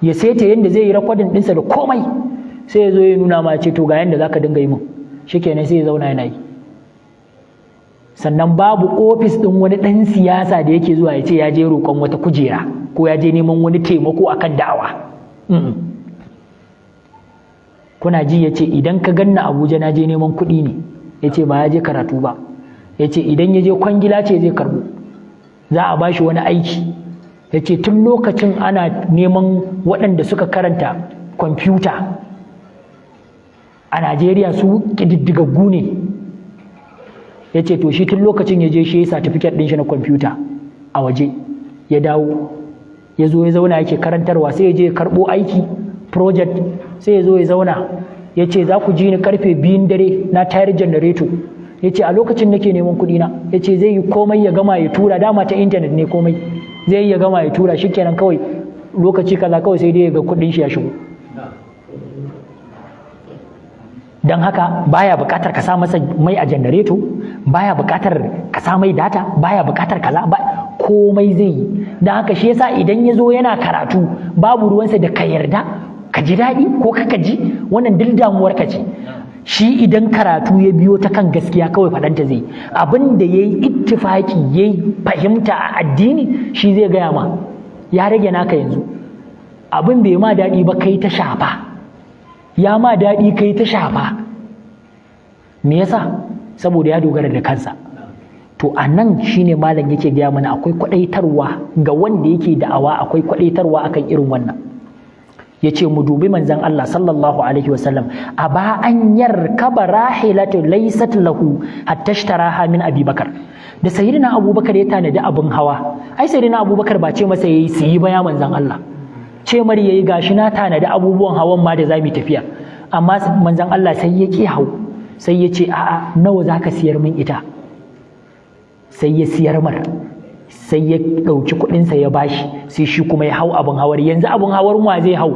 ya saita yadda zai yi rakwadin ɗinsa da komai, sai ya zo ya nuna ma ce to ga yadda za ka dinga yi min, shikenan sai ya zauna yana yi. Sannan babu ofis ɗin wani ɗan siyasa da yake zuwa ya ce ya je roƙon wata kujera ko ya je neman wani taimako akan da'awa. Kuna ji ya ce idan ka ganna Abuja na je neman kuɗi ne, ya ce ba ya je karatu ba. Ya ce idan ya je kwangila ce zai karɓo, za a bashi wani aiki. Ya ce tun lokacin ana neman waɗanda suka karanta kwamfuta a Najeriya, su ƙididdigaggu ne. Ya ce to shi tun lokacin ya je shi ya certificate ɗin shi na kwamfuta a waje, ya dawo ya zo ya zauna yake karantarwa, sai ya je ya karɓo aiki project, sai ya zo ya zauna ya ce za ku ji ni karfe 2 dare na tayar janareto. Ya ce a lokacin nake neman kuɗi na. Ya ce zai yi komai ya gama ya tura, dama ta intanet ne komai, zai yi ya gama ya tura, shikenan kawai lokaci kaza kawai sai dai ya ga kuɗin shi ya shigo. Don haka baya buƙatar ka sa masa mai a janareto, baya buƙatar ka sa mai data, baya buƙatar kaza, komai zai yi. Don haka shi yasa idan ya zo yana karatu, babu ruwansa da ka yarda, ka ji daɗi ko ka ji, wannan duk damuwar ka ce. Shi idan karatu ya biyo ta kan gaskiya kawai faɗanta zai, abin da ya yi ittifaki ya yi fahimta a addini shi zai gaya ma, ya rage naka yanzu. Abin bai ma daɗi ba kai ta shafa, ya ma daɗi kai ta shafa. Me yasa? Saboda ya dogara da kansa. To a nan shine malam yake gaya mana akwai kwaɗaitarwa ga wanda yake da'awa, akwai kwaɗaitarwa akan irin wannan. Ya ce mu dubi manzan Allah sallallahu alaihi wasallam, a ba an yarkaba rahilatu laysat lahu hatta ishtaraha min Abi Bakar. Da sayyidina Abubakar ya tanadi abin hawa, ai sayyidina Abubakar ba ce masa yayi siyi ba ya manzan Allah, ce mar yayi gashi na tanadi abubuwan hawan ma da zamu tafiya, amma manzon Allah sai ya ki hau, sai ya ce a'a nawa zaka siyar min ita, sai ya siyar mar, sai ya ɗauki kuɗinsa ya bashi, sai shi kuma ya hau abin hawar. Yanzu abin hawar wa zai hau?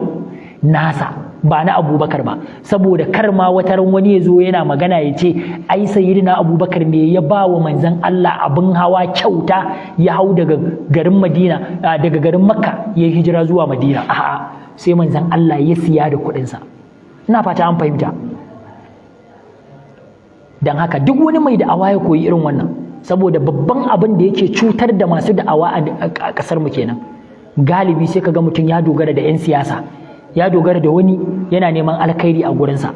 Nasa, ba na Abubakar ba, saboda kar ma wata ran wani ya zo yana magana ya ce ai sayyidina Abubakar ne ya ba wa manzon Allah abin hawa kyauta ya hau daga garin Madina, daga garin Makka ya hijira zuwa Madina. A'a, sai manzon Allah ya siya da kuɗinsa. Ina fata an fahimta. Dan haka duk wani mai da'awa ya koyi irin wannan, saboda babban abin da yake cutar da masu da'awa a ƙasar mu kenan. Galibi sai kaga mutum ya dogara da 'yan siyasa, ya dogara da wani yana neman alkhairi a gurinsa.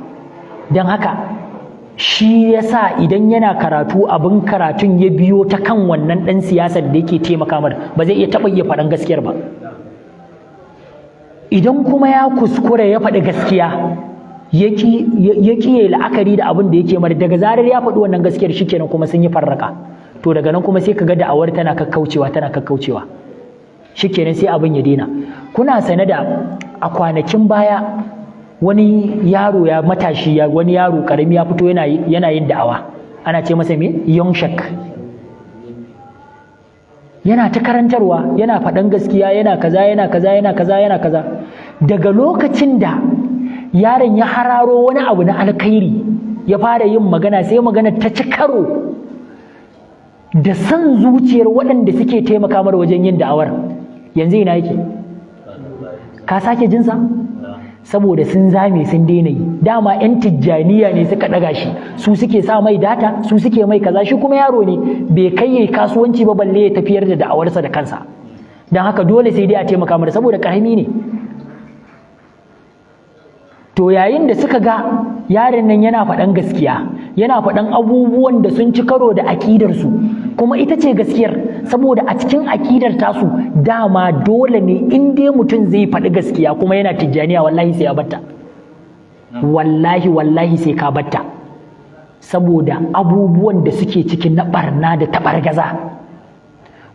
Don haka shi yasa idan yana karatu abin karatun ya biyo ta kan wannan ɗan siyasar da yake taimaka mar, ba zai iya taɓa iya faɗan gaskiyar ba. Idan kuma ya kuskure ya faɗi gaskiya ya ƙi la'akari da abin da yake mar, daga zarar ya faɗi wannan gaskiyar shikenan kuma sun yi farraka. To daga nan kuma sai ka ga da'awar tana kakkaucewa shikenan sai abin ya daina. Kuna sane da a kwanakin baya wani yaro ya matashi wani yaro karami ya fito yana yin da'awa, ana ce masa me young shak, yana ta karantarwa, yana faɗan gaskiya, yana kaza. Daga lokacin da yaron ya hararo wani abu na alkhairi ya fara yin magana, sai magana ta ci karo da san zuciyar waɗanda suke taimaka mar wajen yin da'awar. Yanzu ina yake? Ka sake jinsa? Saboda sun zame sun daina yi. Dama 'yan tijjaniya ne suka ɗaga shi, su suke sa mai data, su suke mai kaza, shi kuma yaro ne bai kai yayi kasuwanci ba balle ya tafiyar da da'awarsa da kansa. Don haka dole sai dai a taimaka mar saboda ƙarami ne. To yayin da suka ga yaron nan yana faɗan gaskiya, yana faɗan abubuwan da sun ci karo da aƙidarsu, kuma ita ce gaskiyar, saboda a cikin aƙidar tasu dama dole ne in dai mutum zai faɗi gaskiya kuma yana tijjaniya, wallahi sai ya batta, wallahi sai ka batta, saboda abubuwan da suke cikin na ɓarna da taɓargaza.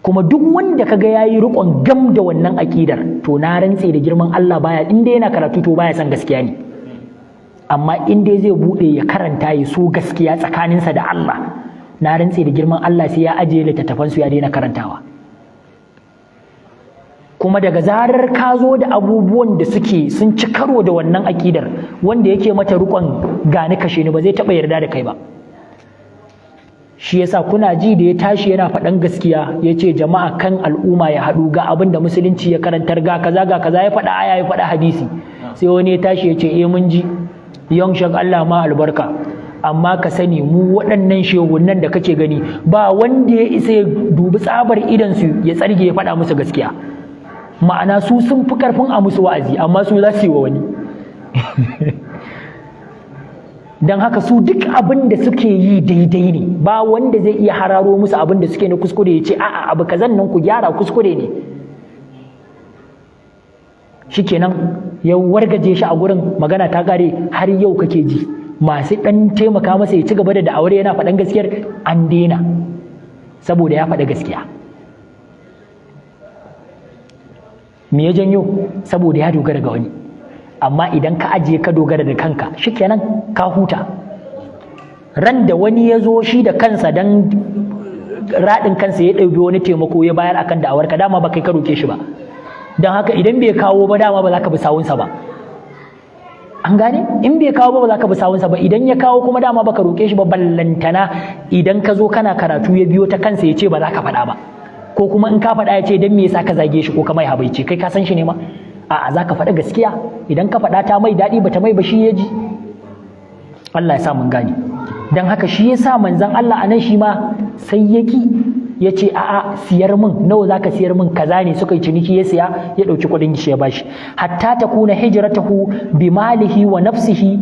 Kuma duk wanda kaga yayi riƙon gam da wannan aƙidar, to na rantse da girman Allah baya, in dai yana karatu to baya son gaskiya ne. Amma in dai zai bude ya karanta ya so gaskiya tsakaninsa da Allah, na rantse da girman Allah sai ya ajiye littattafan su ya daina karantawa. Kuma daga zarar ka zo da abubuwan da suke sun ci karo da wannan akidar, wanda yake mata rukon gani kashe ni ba zai taba yarda da kai ba. Shi yasa kuna ji da ya tashi yana faɗan gaskiya, ya ce jama'a kan al'umma ya haɗu ga abin da musulunci ya karantar, ga kaza ya faɗa aya ya faɗa hadisi. Sai wani ya tashi ya ce mun ji young shak Allah ma albarka, amma ka sani mu waɗannan shehunan da kake gani ba wanda ya isa ya dubi tsabar idansu ya tsarge ya faɗa musu gaskiya. Ma'ana su sun fi karfin a musu wa'azi, amma su za su yi wa wani. Don haka su duk abin da suke yi daidai ne, ba wanda zai iya hararo musu abin da suke na kuskure ya ce a'a abu kazan nan ku gyara kuskure ne. Shikenan ya wargaje shi a gurin, magana ta kare. Har yau kake ji masu dan taimaka masa ya ci gaba da da'awar yana faɗan gaskiyar an daina, saboda ya faɗa gaskiya. Me ya janyo? Saboda ya dogara ga wani. Amma idan ka ajiye ka dogara da kanka, shikenan ka huta. Ran da wani ya zo shi da kansa dan raɗin kansa ya ɗauki wani taimako ya bayar akan da'awar ka, dama ba kai ka roke shi ba. Don haka idan bai kawo ba dama ba za ka bi sawunsa ba. An gane? In bai kawo ba za ka bi sawunsa ba. Idan ya kawo kuma dama baka roke shi ba, ballantana idan ka zo kana karatu ya biyo ta kansa ya ce ba za ka faɗa ba, ko kuma in ka faɗa ya ce dan me yasa ka zage shi ko ka mai habaice, kai ka san shi ne ma. A'a, za ka faɗa gaskiya. Idan ka faɗa ta mai daɗi ba ta mai ba, shi ya ji. Allah ya sa mun gane. Don haka shi ya sa manzon Allah anan shi ma sai ya ki, ya ce a'a siyar min, nawa zaka siyar min, kaza ne. Suka yi ciniki, ya siya, ya ɗauki kuɗin shi ya bashi. Hatta takuna hijratuhu bi malihi wa nafsihi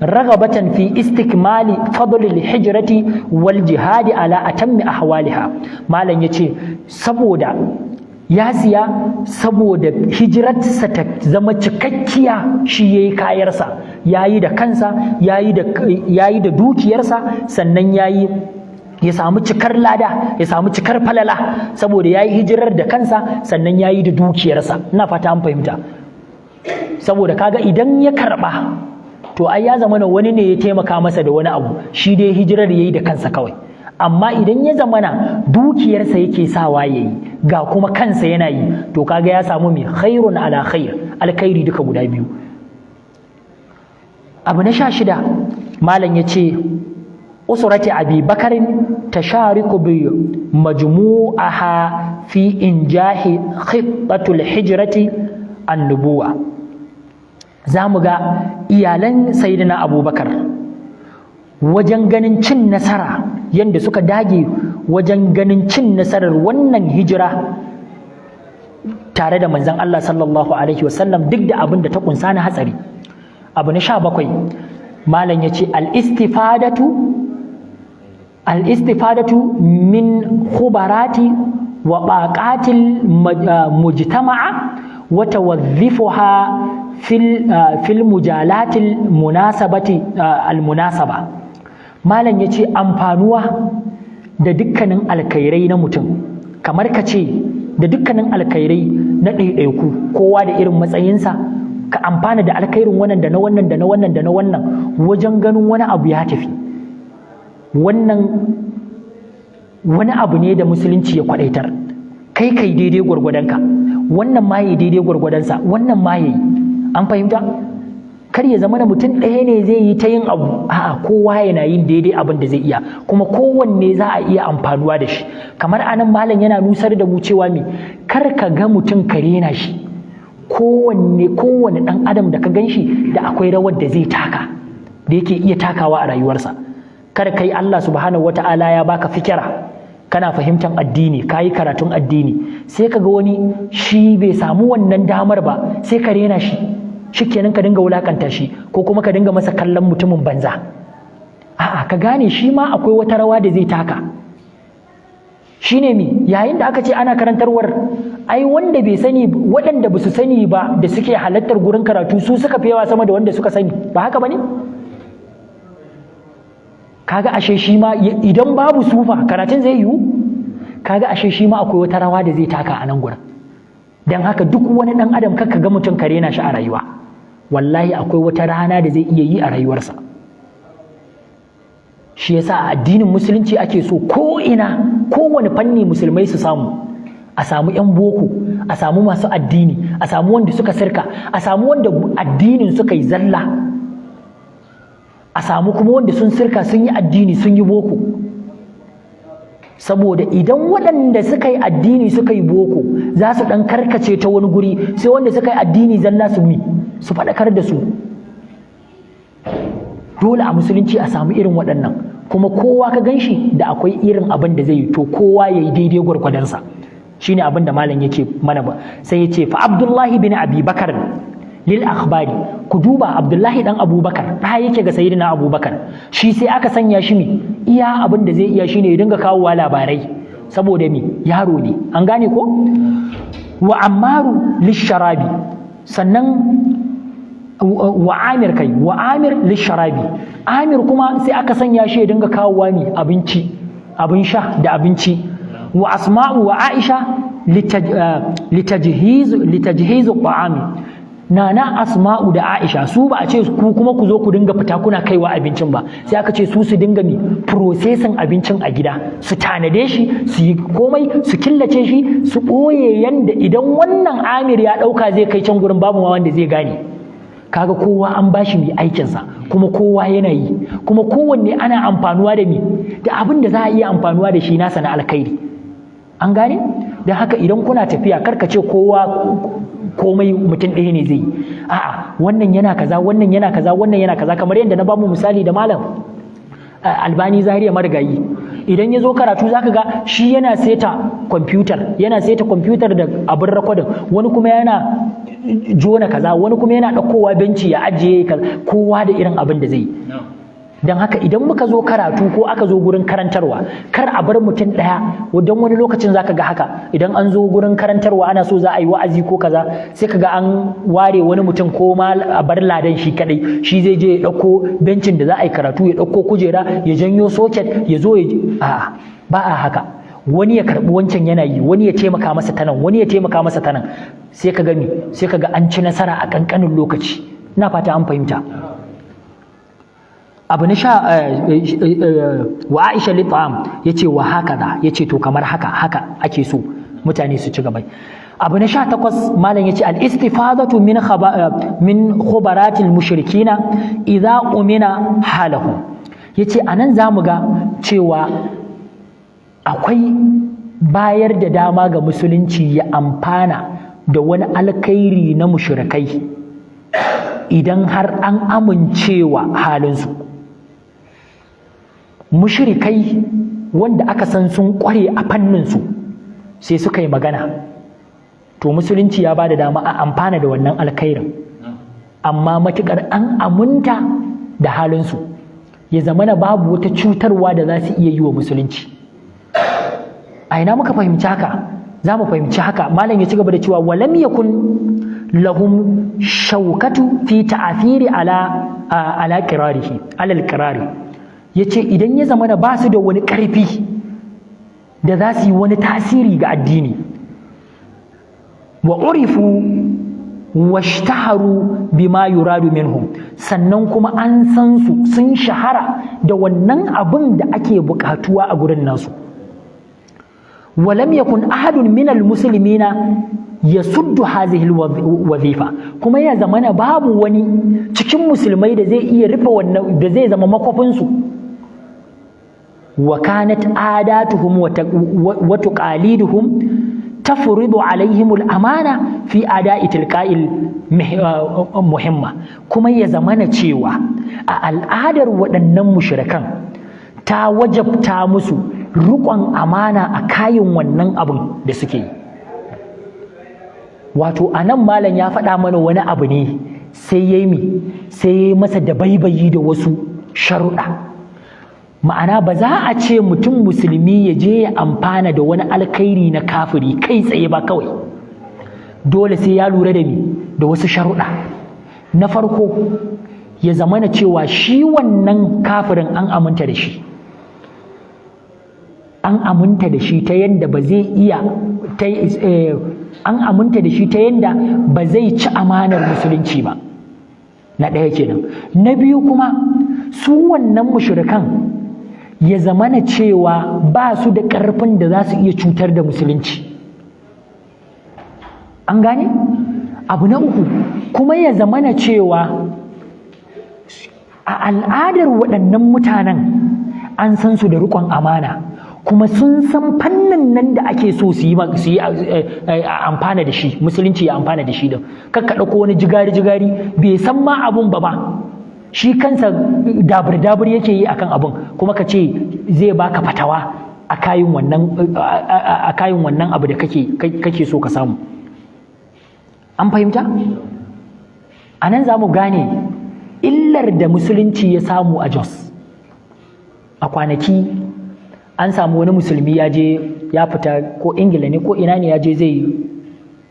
ragabatan fi istikmali fadlil hijrati wal jihadi ala atammi ahwaliha. Malam yace saboda ya siya, saboda hijirarsa ta zama cikakkiya, shi yayi kayarsa, yayi da kansa, yayi da dukiyarsa, sannan ya samu cikar lada, ya samu cikar falala, saboda yayi hijirar da kansa sannan yayi da dukiyarsa. Ina fata an fahimta. saboda kaga idan ya karba to ai ya zamana wani ne ya taimaka masa da wani abu, shi dai hijirar yayi da kansa kawai. Amma idan ya zamana dukiyarsa yake sawa yayi ga kuma kansa yana yi, to kaga ya samu mai khairun ala khair, alkhairi duka guda biyu. Abu na 16 malam yace usrati abi bakarin tashariku bi majmu'aha fi injahi khittatul hijrati annubuwa. Zamu ga iyalan sayyidina abubakar wajen ganin cin nasara, yanda suka dage wajen ganin cin nasarar wannan hijira tare da manzon Allah sallallahu alaihi wasallam, duk da abin da ta kunsa na hatsari. Abu na 17 malam yace al-istifadatu min khubarati wa baqatil mujtama'a wa tawadhifuha fil mujalatil munasaba. Malam yace amfanuwa da dukkanin alkhairai na mutum, kamar ka ce da dukkanin alkhairai na ɗaiɗaiku, kowa da irin matsayinsa, ka amfana da alkhairin wannan da na wannan da na wannan da na wannan wajen ganin wani abu ya tafi. Wannan wani abu ne da musulunci ya kwadaitar, kai daidai gwargwadonka, wannan ma yayi daidai gwargwadonsa, wannan ma yayi. An fahimta? Kar ya zama da mutum ɗaya ne zai yi ta yin abu, a'a kowa yana yin daidai abin da zai iya, kuma kowanne za a iya amfanuwa da shi. Kamar anan malam yana nusar da mu cewa me, kar ka ga mutum ka rena shi. Kowane ɗan adam da ka gan shi da akwai rawar da zai taka, da yake iya takawa a rayuwarsa. Kar kai Allah subhanahu wata'ala ya baka fikira, kana fahimtar addini, kayi karatun addini, sai ka ga wani shi bai samu wannan damar ba, sai ka rena shi, shikenan ka dinga wulakanta shi, ko kuma ka dinga masa kallon mutumin banza. A'a, ka gane shi ma akwai wata rawa da zai taka. Shine mi, yayin da aka ce ana karantarwar, ai wanda bai sani, waɗanda ba su sani ba da suke halartar gurin karatu su suka fi yawa sama da wanda suka sani, ba haka bane? Kaga ashe shi ma idan babu sufa karatun zai yiwu? Kaga ashe shi ma akwai wata rawa da zai taka a nan gurin. Dan haka duk wani ɗan adam kakka ga mutum ka rena shi a rayuwa, wallahi akwai wata rana da zai iya yi a rayuwarsa. Shi yasa a addinin musulunci ake so ko ina, kowane fanni musulmai su samu, a samu 'yan boko, a samu masu addini, a samu wanda suka sirka, a samu wanda addinin suka yi zalla, a samu kuma wanda sun sirka sun yi addini sun yi boko. Saboda idan waɗanda suka yi addini suka yi boko za su ɗan karkace ta wani guri, sai wanda suka yi addini zalla su faɗakar da su. Dole a musulunci a samu irin waɗannan, kuma kowa ka ganshi da akwai irin abin da zai yi, to kowa ya yi daidai gwargwadonsa. Shine abin da malam yake mana ba, sai ya ce fa Abdullahi bin Abi Bakar lil akhbari, ku duba Abdullahi dan Abubakar da yake ga sayyidina Abubakar, shi sai aka sanya shi mi iya abin da zai iya shine ya dinga kawowa labarai, saboda mi yaro ne, an gane ko. Wa Ammaru lisharabi, sannan wa Amir lisharabi, Amir kuma sai aka sanya shi ya dinga kawowa mi abinci, abin sha da abinci. Wa Asma'u wa Aisha litajhizu ta'ami, Nana Asma'u da Aisha su ba a ce ku kuma ku zo ku dinga fita kuna kaiwa abincin ba, sai aka ce su dinga mi processing abincin a gida, su tanade shi, su yi komai, su killace shi, su ɓoye yanda idan wannan Amir ya ɗauka zai kai can gurin babu ma wanda zai gane. Kaga kowa an bashi mai aikinsa, kuma kowa yana yi, kuma kowanne ana amfanuwa da mi da abin da za a iya amfanuwa da shi nasa na alkhairi. An gane? Don haka idan kuna tafiya karka ce kowa komai mutum ɗaya ne zai yi, a'a wannan yana kaza, wannan yana kaza, wannan yana kaza, kamar yadda na bamu misali da malam Albani Zaria marigayi. Idan ya zo karatu zaka ga shi yana seta kwamfutar da abin rakodin, wani kuma yana jona kaza, wani kuma yana ɗaukowa benci ya ajiye kaza, kowa da irin abin da zai yi. Don haka idan muka zo karatu ko aka zo gurin karantarwa, kar a bar mutum ɗaya, don wani lokacin zaka ga haka, idan an zo gurin karantarwa ana so za a yi wa'azi ko kaza, sai ka ga an ware wani mutum ko ma a bar ladan shi kadai, shi zai je ya ɗauko bencin da za a yi karatu, ya ɗauko kujera, ya janyo socket, ya zo a'a ba a haka. wani ya karɓi wancan yana yi, wani ya taimaka masa ta nan, wani ya taimaka masa ta nan, sai ka gami sai ka ga an ci nasara a ƙanƙanin lokaci. Ina fata an fahimta. Abu na sha wa Aisha lit'am yace wa hakaza, yace to kamar haka ake so mutane su ci gaba. Abu na 18 malam yace al-istifadatu min khubaratil mushrikina idza umina halahu. Yace anan zamu ga cewa akwai bayar da dama ga musulunci ya amfana da wani alkhairi na mushrikai idan har an amincewa halinsu. Mushrikai wanda aka san sun kware a fanninsu sai suka yi magana, to musulunci ya ba da dama a amfana da wannan alkhairin, amma matuƙar an aminta da halinsu, ya zamana babu wata cutarwa da za su iya yi wa musulunci. A ina muka fahimci haka? Za mu fahimci haka. Malam ya ci gaba da cewa walam yakun lahum shaukatu fi ta'athiri ala qirarihi alal qirari. Yace idan ya zamana ba su da wani ƙarfi da za su yi wani tasiri ga addini, wa urifu washtaharu bima yuradu minhum, sannan kuma an san su sun shahara da wannan abin da ake buƙatuwa a gurin nasu. Walam yakun ahadun minal muslimina yasuddu hadhihi alwazifa, kuma ya zamana babu wani cikin musulmai da zai iya rufe wannan, da zai zama makofin su. Wa kanat adatuhum wa tuqaliduhum tafridu alaihim al-amana fi ada'i tilka'il muhimma, kuma ya zamana cewa a al'adar waɗannan mushrikan ta wajabta musu riƙon amana a kayan wannan abin da suke yi. Wato a nan malam ya faɗa mana wani abu ne sai ya yi masa da baibayi da wasu sharuɗa. Ma'ana ba za a ce mutum musulmi ya je ya amfana da wani alkhairi na kafiri kai tsaye ba kawai, dole sai ya lura da wasu sharuɗa. Na farko, ya zamana cewa shi wannan kafirin an aminta da shi, an aminta da shi ta yadda ba zai iya an aminta da shi ta yadda ba zai ci amanar musulunci ba. Na ɗaya kenan. Na biyu kuma, su wannan mushrikan ya zamana cewa ba su da ƙarfin da za su iya cutar da musulunci. An gane? Abu na uku, kuma ya zamana cewa a al'adar waɗannan mutanen an san su da riƙon amana, kuma sun san fannin nan da ake so su yi amfana da shi, musulunci ya amfana da shi da kakka ɗauko wani jigari bai san ma abun ba, shi kansa dabur yake yi akan abun, kuma ka ce zai baka fatawa a kayan wannan abu da kake so ka samu. An fahimta? A nan za mu gane illar da musulunci ya samu a Jos. A kwanaki an samu wani musulmi ya je ya fita ko Ingila ne ko ina ne ya je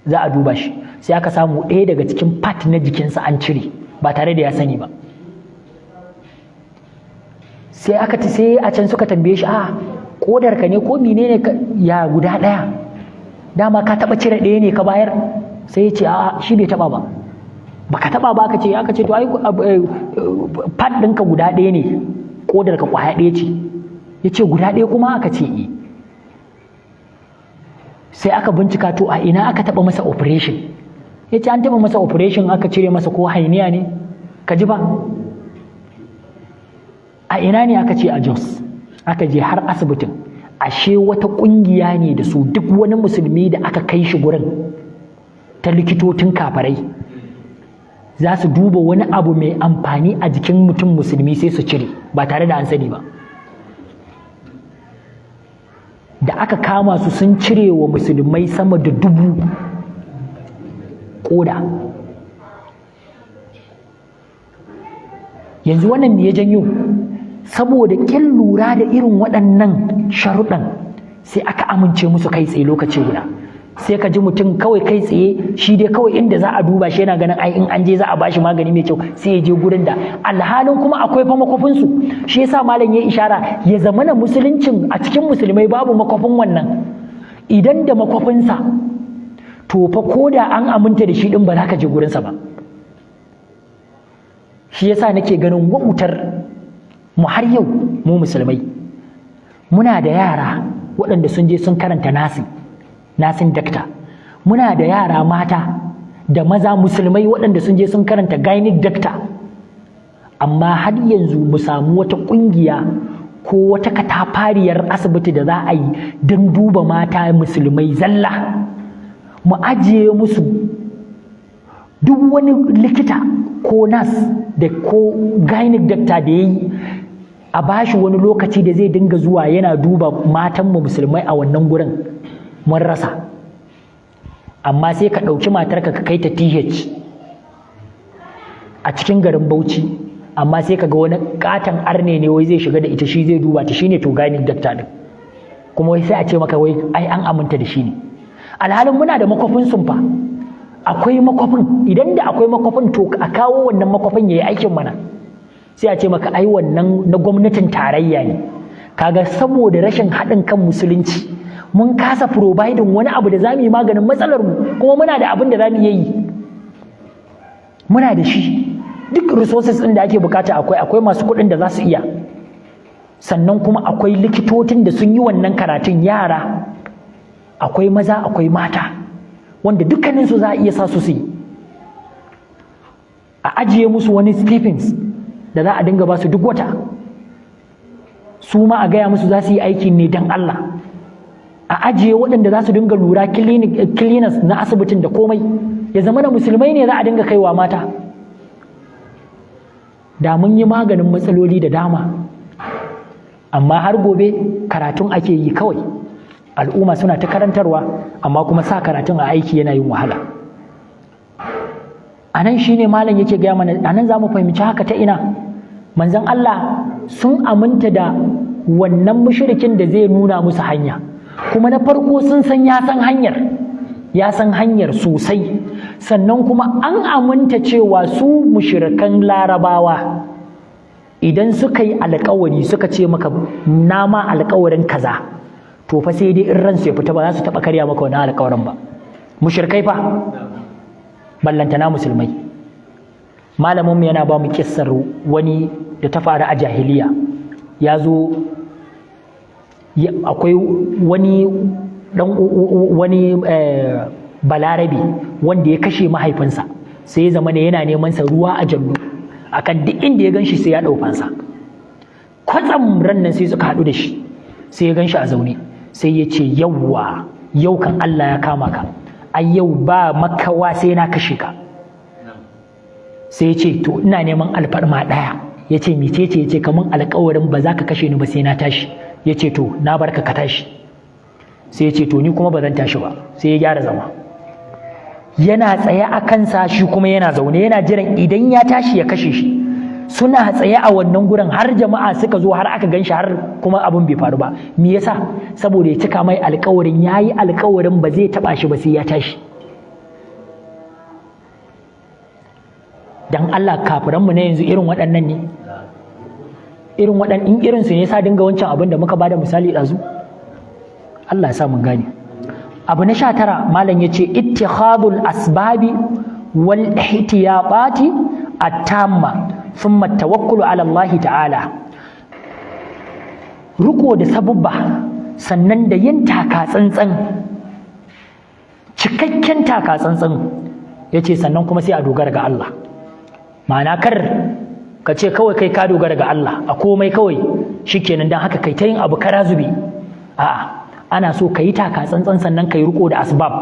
za a duba shi, sai aka samu ɗaya daga cikin part na jikinsa an cire ba tare da ya sani ba. Sai a can suka tambaye shi, kodarka ne ko menene ya guda ɗaya, dama ka taɓa cire ɗaya ne ka bayar? Sai ya ce shi bai taɓa ba. Baka taɓa ba? aka ce to ai part ɗinka guda ɗaya ne, kodarka ƙwaya ɗaya ce. Ya ce guda ɗaya kuma? Aka ce sai aka bincika, to a ina aka taɓa masa operation? Ya ce an taɓa masa operation, aka cire masa ko hainiya ne, ka ji ba? A ina ne? Aka ce a Jos. Aka je har asibitin, ashe wata ƙungiya ne da su, duk wani musulmi da aka kai shi gurin ta likitocin kafarai za su duba wani abu mai amfani a jikin mutum musulmi sai su cire ba tare da an sani ba. Da aka kama su sun cire wa musulmai sama da 1000 ƙoda. Yanzu wannan me ya janyo? Saboda ƙin lura da irin waɗannan sharuɗan sai aka amince musu kai tsaye lokaci guda. sai ka ji mutum kawai kai tsaye shi dai kawai inda za a duba shi yana ganin ai in an je za a bashi magani mai kyau sai ya je gurin da alhalin kuma akwai fa makofinsu. Shi yasa malam ya ishara ya zamana musuluncin a cikin musulmai babu makofin wannan. Idan da makofinsa to fa ko da an aminta da shi din ba za ka je gurinsa ba. Shi yasa nake ganin wautar mu har yau mu musulmai muna da yara waɗanda sun je sun karanta nasin dakta, muna da yara mata da maza musulmai waɗanda sun je sun karanta gynec dakta, amma har yanzu mu samu wata ƙungiya ko wata katafariyar asibiti da za a yi don duba mata musulmai zalla, mu ajiye musu duk wani likita ko nas da ko gynec dakta da ya yi a bashi wani lokaci da zai dinga zuwa yana duba matanmu musulmai a wannan gurin. Mun rasa. Amma sai ka ɗauki matarka ka kai ta TH a cikin garin Bauchi, amma sai ka ga wani katon arne ne wai zai shiga da ita, shi zai duba ta, shine to gynec dakta din, kuma wai sai a ce maka wai ai an aminta da shi ne. Alhalin muna da makofin sun fa, akwai makofin, idan da akwai makofin to a kawo wannan makofin yayi aikin mana. Sai a ce maka ai wannan na gwamnatin tarayya ne. Kaga saboda rashin haɗin kan musulunci mun kasa providing wani abu da zamu yi maganin matsalar mu, kuma muna da abin da zamu yi, muna da shi duk resources ɗin da ake bukata akwai masu kuɗin da za su iya, sannan kuma akwai likitocin da sun yi wannan karatun, yara akwai maza akwai mata wanda dukkanin su za a iya sa su yi, a ajiye musu wani stipends da za a dinga ba su duk wata, su ma a gaya musu za su yi aikin ne don Allah, a ajiye waɗanda za su dinga lura cleaners na asibitin da komai, ya zama da musulmai ne za a dinga kaiwa mata. Da mun yi maganin matsaloli da dama, amma har gobe karatun ake yi kawai, al'umma suna ta karantarwa amma kuma sa karatun a aiki yana yin wahala. A nan shi ne malam yake gaya mana, a nan za mu fahimci haka ta ina manzon Allah sun aminta da wannan mushrikin da zai nuna musu hanya, kuma na farko sun san ya san hanyar sosai, sannan kuma an aminta cewa su mushrikan larabawa idan suka yi alƙawari suka ce maka nama alƙawarin kaza, to fa sai dai in ransu ya fita ba za su taɓa karya maka wani alƙawarin ba. Mushrikai fa ballantana musulmai. Malamin mu yana ba mu kissar wani da ta faru a jahiliya. Ya zo akwai wani balarabe wanda ya kashe mahaifinsa, sai ya zama ne yana neman sa ruwa a jallo, akan duk inda ya ganshi sai ya ɗau fansa. Kwatsam ran nan sai suka haɗu da shi, sai ya ganshi a zaune, sai ya ce yawwa yau kan Allah ya kama ka, ai yau ba makawa sai na kashe ka. Sai ya ce to ina neman alfarma ɗaya. Ya ce mecece? Ya ce kaman alƙawarin ba za ka kashe ni ba sai na tashi. Ya ce to na barka ka tashi. Sai ya ce to ni kuma ba zan tashi ba. Sai ya gyara zama, yana tsaye a kansa, shi kuma yana zaune yana jiran idan ya tashi ya kashe shi. Suna tsaye a wannan gurin har jama'a suka zo, har aka ganshi, har kuma abin bai faru ba. Me yasa? Saboda ya cika mai alƙawarin, yayi alƙawarin ba zai taɓa shi ba sai ya tashi. Dan Allah, kafiranmu na yanzu irin waɗannan ne, in irinsu ne sa dinga wancan abin da muka bada misali ɗazu. Allah ya sa mun gane. Abu na 19 malam ya ce ittikhadul asbabi wal ihtiyabati at-tamma thumma tawakkulu ala Allah ta'ala. Riko da sabubba sannan da yin taka tsantsan, cikakken taka tsantsan, yace sannan kuma sai a dogara ga Allah. Ma'ana kar ka ce kawai kai ka dogara ga Allah a komai kawai shikenan, dan haka kai ta yin abu kara zube. A'a, ana so ka yi taka tsantsan sannan ka yi riko da asbab.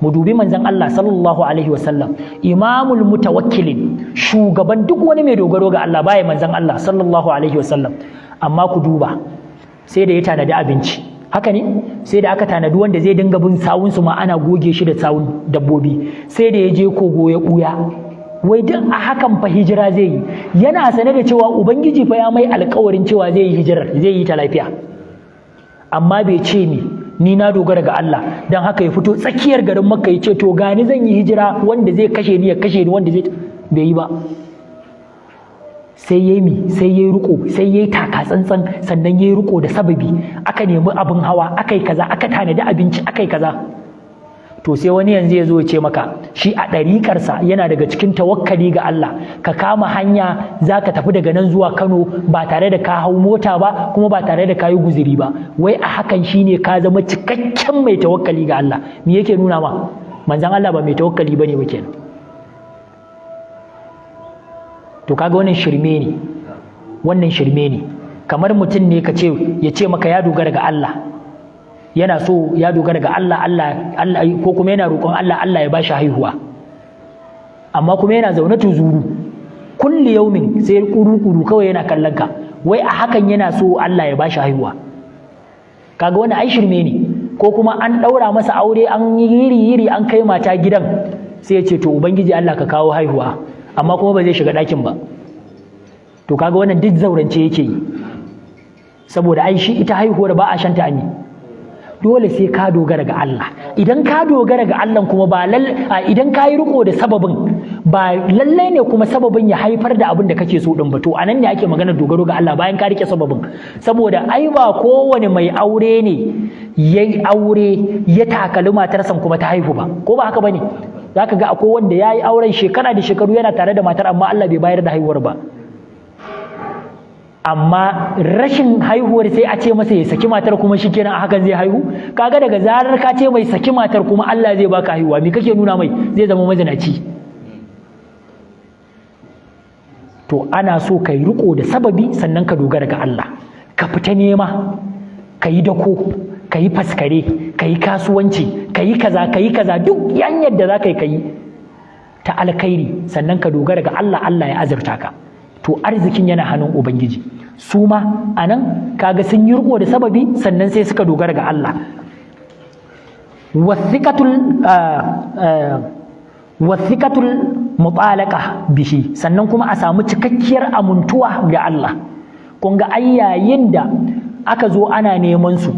Mu dubi manzon Allah sallallahu alaihi wasallam, imamul mutawakkilin, shugaban duk wani mai dogaro ga Allah baya manzon Allah sallallahu alaihi wasallam. Amma ku duba, sai da ya tanadi abinci, haka ne? Sai da aka tanadi wanda zai dinga bin sawunsu ma ana goge shi da sawun dabbobi. Sai da ya je kogo ya ɓuya, wai duk a hakan fa hijira zai yi, yana sane da cewa ubangiji fa ya mai alƙawarin cewa zai yi hijirar, zai yi ta lafiya, amma bai ce ni ni na dogara ga Allah, don haka ya fito tsakiyar garin Makka ya ce to gani zan yi hijira, wanda zai kashe ni ya kashe ni, wanda zai bai yi ba. Sai yayi sai yayi riko, sai yayi taka tsantsan, sannan yayi riko da sababi, aka nemi abin hawa, aka yi kaza, aka tanadi abinci, aka yi kaza. To sai wani yanzu ya zo ya ce maka shi a ɗariƙarsa yana daga cikin tawakkali ga Allah, ka kama hanya za ka tafi daga nan zuwa Kano ba tare da ka hau mota ba, kuma ba tare da ka yi guziri ba, wai a hakan shine ka zama cikakken mai tawakkali ga Allah. Me yake nuna ma? Manzon Allah ba mai tawakkali bane ba kenan. To kaga wannan shirme ne, wannan shirme ne. Kamar mutum ne ya ce maka ya dogara ga Allah, yana so ya dogara ga Allah ko kuma yana roƙon Allah ya bashi haihuwa, amma kuma yana zaune tuzuru kulli yaumin sai kuru kawai yana kallon ka, wai a hakan yana so Allah ya bashi haihuwa. Kaga wani ai shirme ne. Ko kuma an ɗaura masa aure, an yi yiri an kai mata gidan, sai ya ce to ubangiji Allah ka kawo haihuwa, amma kuma ba zai shiga ɗakin ba. To kaga wannan duk zaurance yake yi, saboda ai shi ita haihuwar ba a shanta ami. Dole sai ka dogara ga Allah. Idan ka dogara ga Allah kuma idan ka yi riko da sababin, ba lallai ne kuma sababin ya haifar da abin da kake so din ba. To anan ne ake magana dogaro ga Allah bayan ka rike sababin. Saboda ai ba kowane mai aure ne yayi aure ya takali matarsa kuma ta haihu ba, ko ba haka bane? Zaka ga akwai wanda yayi auren shekara da shekaru yana tare da matar, amma Allah bai bayar da haihuwar ba. Amma rashin haihuwar sai a ce masa ya saki matar, kuma shikenan a hakan zai haihu. Kaga daga zarar ka ce mai saki matar kuma Allah zai baka haihuwa, me kake nuna mai? Zai zama mazinaci. To ana so ka yi riko da sababi, sannan ka dogara ga Allah, ka fita nema, ka yi dako, ka yi faskare, ka yi kasuwanci, ka yi kaza, duk hanyar da za ka yi ta alkhairi, sannan ka dogara ga Allah, Allah ya azurta ka. To arzikin yana hannun Ubangiji. Su ma a nan kaga sun yi riko da sababi, sannan sai suka dogara ga Allah. Wasiƙatul mutalaka bihi, sannan kuma a samu cikakkiyar amintuwa ga Allah. Kun ga ai yayin da aka zo ana neman su,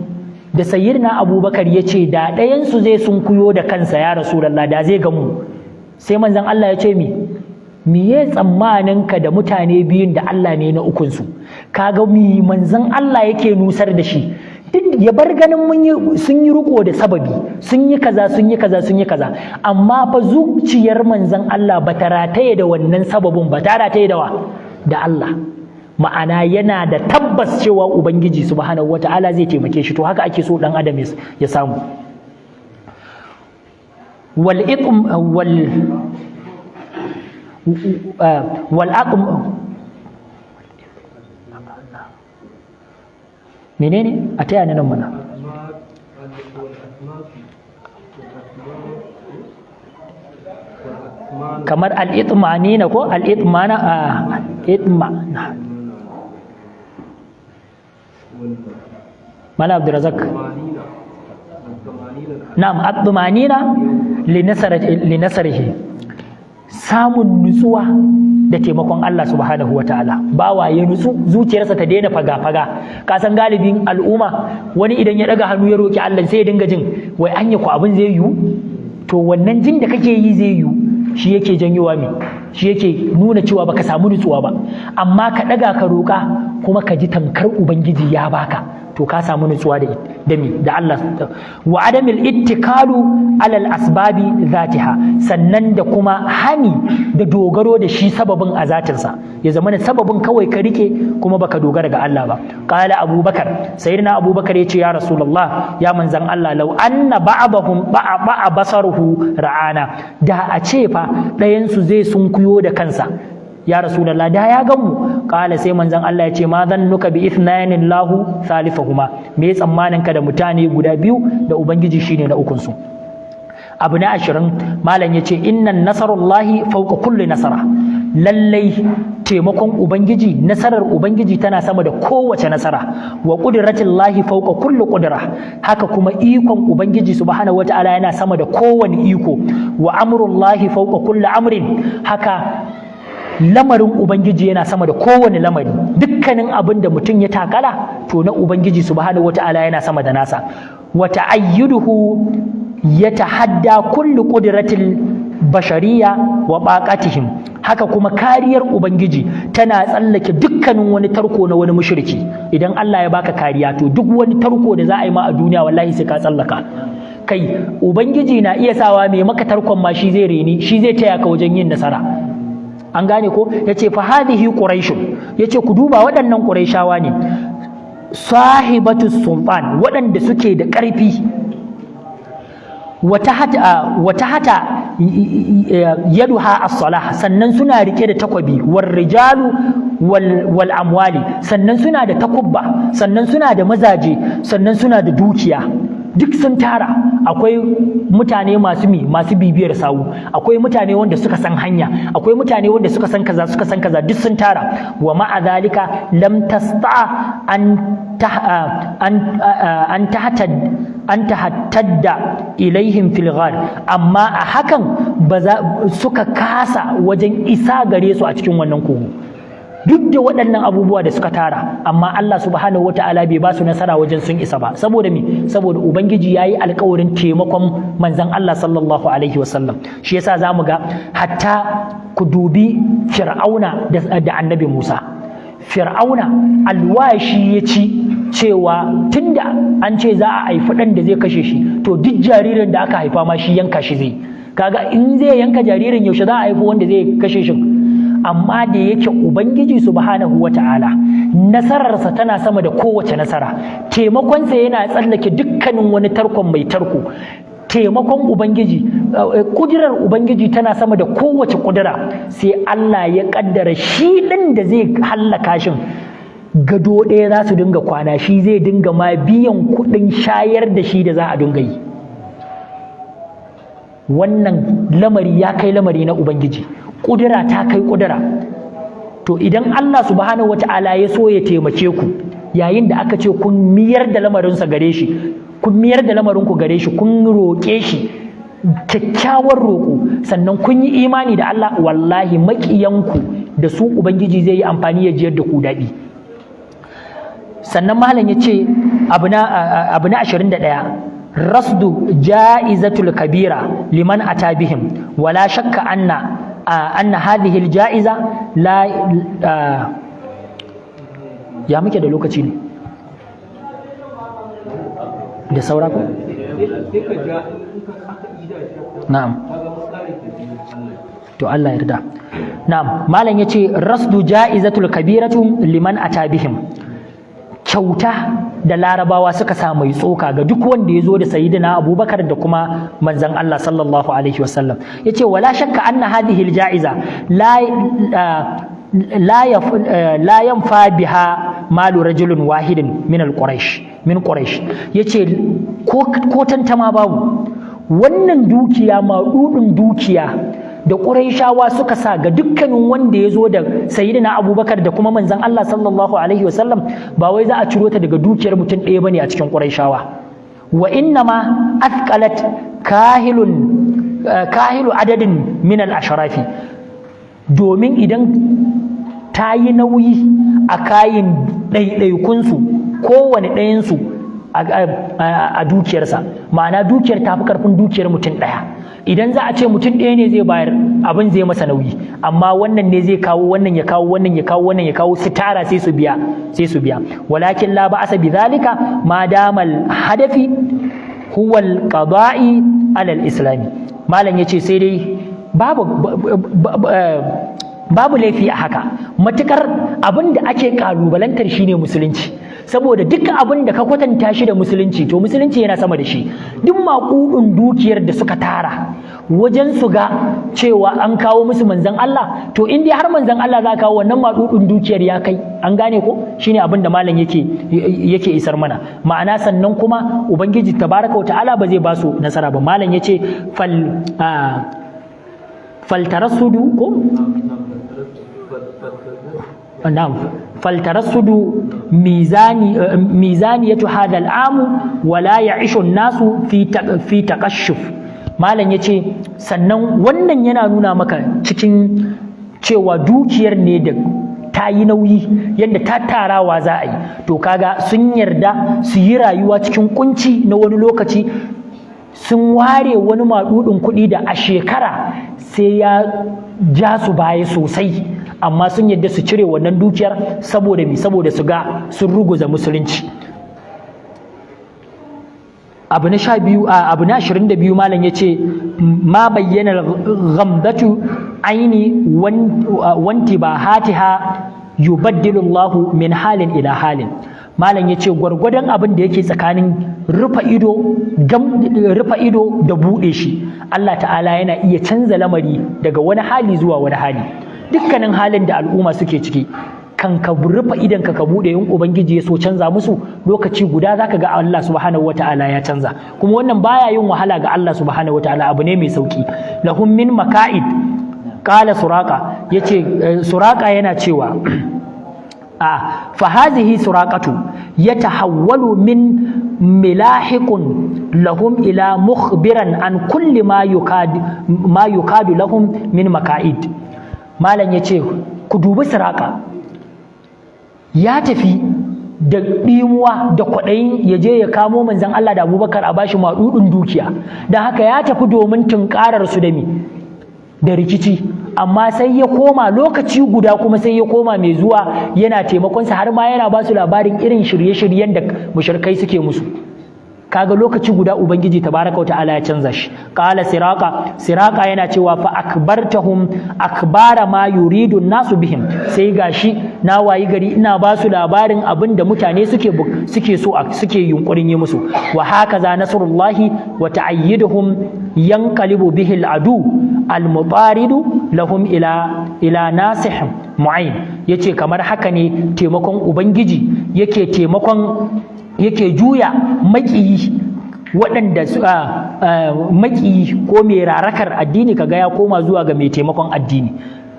da sayyidina Abubakar ya ce da ɗayansu zai sunkuyo da kansa ya Rasulullah da zai gamu, sai manzon Allah ya ce miye tsammanin ka da mutane biyun da Allah ne na ukunsu? Kaga manzon Allah yake nusar da shi, duk ya bar ganin sun yi riko da sababi, sun yi kaza, amma fa zuciyar manzon Allah ba ta rataye da wannan sababin ba, ta rataye da Allah. Ma'ana yana da tabbas cewa Ubangiji subhanahu wata'ala zai taimake shi. To haka ake so dan adam ya samu. menene a taya ni nan mana kamar al-itmanina ko al-itmana itmana Mala Abdurrazak na'am at-tumanina li nasarihi samun nutsuwa da taimakon Allah subhanahu wataala bawa ya nutsu zuciyarsa ta daina faga-faga. Ka san galibin al'umma wani idan ya daga hannu ya roki Allah sai ya dinga jin wai anya ko abin zai yiwu, to wannan jin da kake yi zai yiwu shi yake janyowa me, shi yake nuna cewa baka samu nutsuwa ba. Amma ka daga ka roka kuma ka ji tamkar ubangiji ya baka, to ka samu nutsuwa da Allah. Wa adamil ittikalu alal asbabi zatiha, sannan da kuma hani da dogaro da shi sababin a zatinsa, ya zama ne sababin kawai ka rike kuma baka dogara ga Allah ba. Qala Abubakar, sayyidina Abubakar yace ya Rasulullah, ya manzan Allah, law anna ba'dahum ba'a basaruhu ra'ana, da a ce fa ɗayan su zai sunkuyo da kansa ya Rasulullah da ya gamu. Kala sai manzon Allah ya ce ma zannuka bi ithnanin lahu salifahuma, me tsammanin ka da mutane guda biyu da ubangiji shine na ukun su. Abu na 20 malam yace innan nasarullahi fawqa kulli nasara, lallai taimakon ubangiji, nasarar ubangiji tana sama da kowace nasara. Wa qudratillahi fawqa kulli qudra, haka kuma ikon ubangiji subhanahu wataala yana sama da kowane iko. Wa amrullahi fawqa kulli amrin, haka lamarin ubangiji yana sama da kowane lamari. Dukkanin abin da mutum ya takala to na ubangiji subhanahu wataala yana sama da nasa. wa ta'ayyuduhu yatahadda kullu qudratil bashariya wa baqatihim. Haka kuma kariyar ubangiji tana tsallake dukkanin wani tarko na wani mushriki. Idan Allah ya baka kariya to duk wani tarko da za a yi ma a duniya wallahi sai ka tsallaka. Kai ubangiji na iya sawa mai maka tarkon ma shi zai reni, shi zai taya ka wajen yin nasara. An gane ko? Yace fa hadhihi quraish, yace ku duba waɗannan quraishawa ne sahibatu sultan, waɗanda suke da ƙarfi. wata hata yaduha as-salah, sannan suna rike da takwabi, war rijalu wal amwali, sannan suna da takubba, sannan suna da mazaje, sannan suna da dukiya, duk sun tara. Akwai mutane masu bibiyar sawu, akwai mutane wanda suka san hanya, akwai mutane wanda suka san kaza duk sun tara. Wa ma'a zalika lam tasta an tahattadda ilaihim fil ghar, amma a hakan suka kasa wajen isa gare su a cikin wannan kogo. Duk da waɗannan abubuwa da suka tara, amma Allah subhanahu wata'ala bai ba su nasara wajen sun isa ba. Saboda me? Saboda ubangiji yayi alƙawarin taimakon manzon Allah sallallahu alaihi wasallam. Shi yasa zamu ga hatta ku dubi Fir'auna da Annabi Musa. Fir'auna alwashi ya ci cewa tunda an ce za a haifi ɗan da zai kashe shi, to duk jaririn da aka haifa ma shi yanka shi zai. Kaga in zai yanka jaririn, yaushe za a haifi wanda zai kashe shi? Amma da yake ubangiji subhanahu wata'ala nasararsa tana sama da kowace nasara, taimakonsa yana tsallake dukkanin wani tarkon mai tarko. Taimakon ubangiji, kudirar ubangiji tana sama da kowace kudura. Sai Allah ya kaddara shi ɗin da zai hallaka shin gado ɗaya za su dinga kwana, shi zai dinga ma biyan kuɗin shayar da shi da za a dinga yi. Wannan lamari ya kai lamari na ubangiji, kudura ta kai kudura. To idan Allah subhanahu wata'ala ya so ya taimake ku, yayin da aka ce kun miyar da lamarinsa gare shi, kun miyar da lamarinku gare shi, kun roƙe shi kyakkyawar roƙo, sannan kun yi imani da Allah, wallahi maƙiyanku da su ubangiji zai yi amfani ya jiyar da ku daɗi. Sannan malam ya ce abu na 21, rasdu ja'izatul kabira liman ata bihim, wala shakka anna hadhihi al-ja'iza la ya muke da lokaci ne da saura ko? Na'am, to Allah yarda. Na'am, malam yace rasdu ja'izatul kabiratu liman ata bihim, kyauta da larabawa suka sa mai tsoka ga duk wanda ya zo da sayyidina abubakar da kuma manzon Allah sallallahu alaihi wasallam. Yace wala shakka anna hadhihi alja'iza la yanfa biha malu rajulin wahidin min quraish. Yace ko tantama babu, wannan dukiya maɗuɗin dukiya da Qurayshawa suka sa ga dukkanin wanda ya zo da sayyidina Abubakar da kuma manzon Allah sallallahu alaihi wasallam, ba wai za a ciro ta daga dukiyar mutum ɗaya bane a cikin Qurayshawa. Wa innama athqalat kahilu adadin min al-ashrafi, domin idan ta yi nauyi a kayin ɗaiɗaikunsu, kowane ɗayansu a dukiyarsa, ma'ana dukiyar ta fi ƙarfin dukiyar mutum ɗaya. Idan za a ce mutum ɗaya ne zai bayar, abin zai masa nauyi, amma wannan ne zai kawo, wannan ya kawo, wannan ya kawo, wannan ya kawo, su tara sai su biya. Walakin la ba'asa bi zalika ma damal hadafi huwa al-qada'i ala al-islami. Malam yace sai dai babu laifi a haka, matukar abin da ake kalubalantar shine musulunci. Saboda duk abin da ka kwatanta shi da musulunci, to musulunci yana sama da shi. Duk maƙudin dukiyar da suka tara wajen su ga cewa an kawo musu manzon Allah, to in dai har manzon Allah za kawo, wannan maƙudin dukiyar ya kai. An gane ko? Shine abin da malam yake isar mana. Ma'ana sannan kuma ubangiji tabaraka wa ta'ala ba zai ba su nasara ba. Malam yace faltarassudu ko فالترصد ميزانية هذا العام ولا يعيش الناس في تقشف. malam yace sannan wannan yana nuna maka cikin cewa dukiyar ne da ta yi nauyi yadda tattarawa za a yi, to kaga sun yarda su yi rayuwa cikin kunci na wani lokaci, sun ware wani maɗuɗin kuɗi da a shekara sai ya ja su baya sosai, amma sun yarda su cire wannan dukiyar saboda su ga sun ruguza musulunci. abu na 22 malam ya ce ma bayyana ghamdatu aini wanti ba hatiha yubaddilu Allahu min halin ila halin. Malam ya ce gwargwadon abin da yake tsakanin rufa ido da buɗe shi, Allah ta'ala yana iya canza lamari daga wani hali zuwa wani hali. Dukkanin halin da al'umma suke ciki, kan ka rufa idan ka buɗe, in ubangiji ya so canza musu lokaci guda zaka ga Allah subhanahu wataala ya canza. Kuma wannan baya yin wahala ga Allah subhanahu wataala, abu ne mai sauki. Lahum min maka'id, qala Suraqa, yace Suraqa yana cewa fa hadhihi suraqatu yatahawwalu min milahiqun lahum ila mukhbiran an kulli ma yukadu lahum min maka'id. Malam yace ku dubi Suraqa, ya tafi da ɗimuwa da kwaɗayin ya je ya kamo manzon Allah da Abubakar a bashi maɗuɗin dukiya, don haka ya tafi domin tunƙarar su da rikici, amma sai ya koma lokaci guda kuma sai ya koma mai zuwa yana taimakonsa, har ma yana ba su labarin irin shirye-shiryen da mushrikai suke musu. Kaga lokaci guda ubangiji tabaraka wa ta'ala ya canza shi. Qala Siraqa yana cewa fa akbartahum akbara ma yuridu nasu bihim, sai gashi na wayi gari ina ba su labarin abin da mutane suke so suke yunkurin yi musu. Wa hakaza nasrullahi wa ta'ayyiduhum yanqalibu bihi al-adu al-mutaridu lahum ila nasih mu'ain. Yace kamar haka ne taimakon ubangiji yake juya maƙiyi, waɗanda maƙiyi ko mai rarakar addini kaga ya koma zuwa ga mai taimakon addini.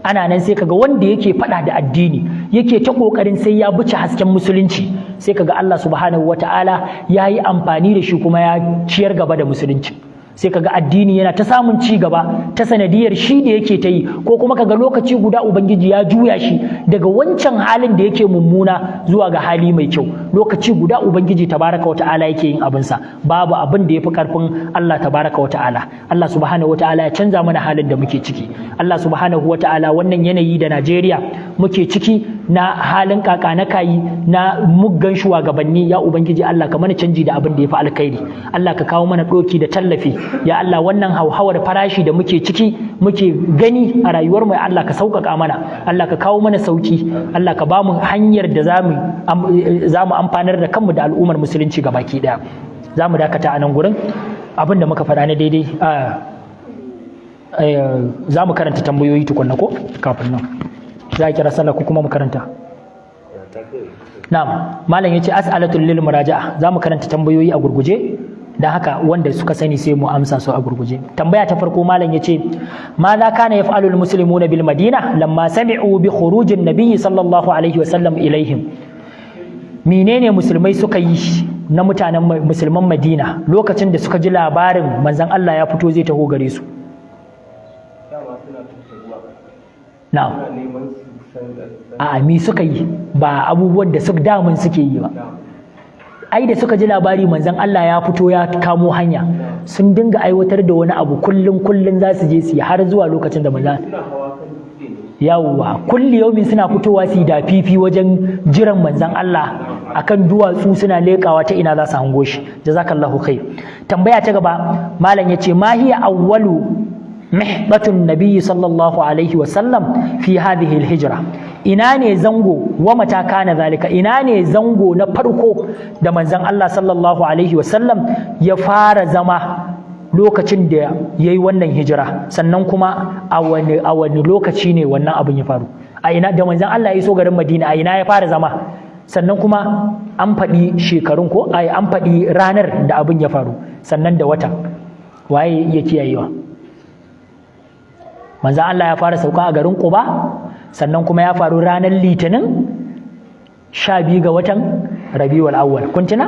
Ana nan sai kaga wanda yake faɗa da addini yake ta ƙoƙarin sai ya buce hasken musulunci, sai kaga Allah subhanahu wata'ala ya yi amfani da shi kuma ya ciyar gaba da musulunci. Sai kaga addini yana ta samun ci gaba ta sanadiyar shi da yake ta yi, ko kuma kaga lokaci guda ubangiji ya juya shi daga wancan halin da yake mummuna zuwa ga hali mai kyau. Lokaci guda ubangiji tabaraka wata'ala yake yin abinsa, babu abin da yafi karfin Allah tabaraka wata'ala. Allah subhanahu wata'ala ya canza mana halin da muke ciki. Allah subhanahu wata'ala wannan yanayi da Najeriya muke ciki na halin kaka na kayi na muggan shugabanni, ya ubangiji Allah ka mana canji da abin da yafi alkhairi. Allah ka kawo mana doki da tallafi. Ya Allah, wannan hauhawar farashi da muke ciki muke gani a rayuwar mu, Allah ka sauƙaƙa mana, Allah ka kawo mana sauki, Allah ka ba mu hanyar da zamu amfanar da kanmu da al'ummar musulunci gabaki daya. Za mu dakata a nan gurin, abin da muka faɗa na daidai za mu karanta tambayoyi tukunna ko kafin nan za a kira sallah ko kuma mu karanta. Na'am, malam yace as'alatul lil muraja'a, za mu karanta tambayoyi a gurguje, dan haka wanda suka sani sai mu amsa su a gurguje. Tambaya ta farko malam yace ma za kana yaf'alul muslimuna bil madina lamma sami'u bi khurujin nabiyyi sallallahu alaihi wasallam ilaihim. Menene musulmai suka yi na mutanen musulman Madina lokacin da suka ji labarin manzon Allah ya fito zai taho gare su? Na'am. A'a, me suka yi, ba abubuwan da suka damun suke yi ba. Ai da suka ji labari manzon Allah ya fito ya kamo hanya, sun dinga aiwatar da wani abu kullun za su je su yi har zuwa lokacin da manzon yawwa kulli yaumin suna fitowa su da fifi wajen jiran manzon Allah akan duwatsu, suna leƙawa ta ina za su hango shi. Jazakallahu khair. Tambaya ta gaba malam yace ma hiya awwalu mihbatun nabiyyi sallallahu alaihi wasallam fi hadhihi alhijra. Ina ne zango wa mata kana zalika, ina ne zango na farko da manzon Allah sallallahu alaihi wasallam ya fara zama lokacin da yayi wannan hijira, sannan kuma a wani lokaci ne wannan abin ya faru? A ina da manzon Allah ya iso garin Madina, a ina ya fara zama? Sannan kuma an faɗi shekarun ko an faɗi ranar da abin ya faru, sannan da watan, waye ya kiyayewa? Manzon Allah ya fara sauka a garin Quba, sannan kuma ya faru ranar Litinin 12 ga watan Rabiul Awwal. Kun tuna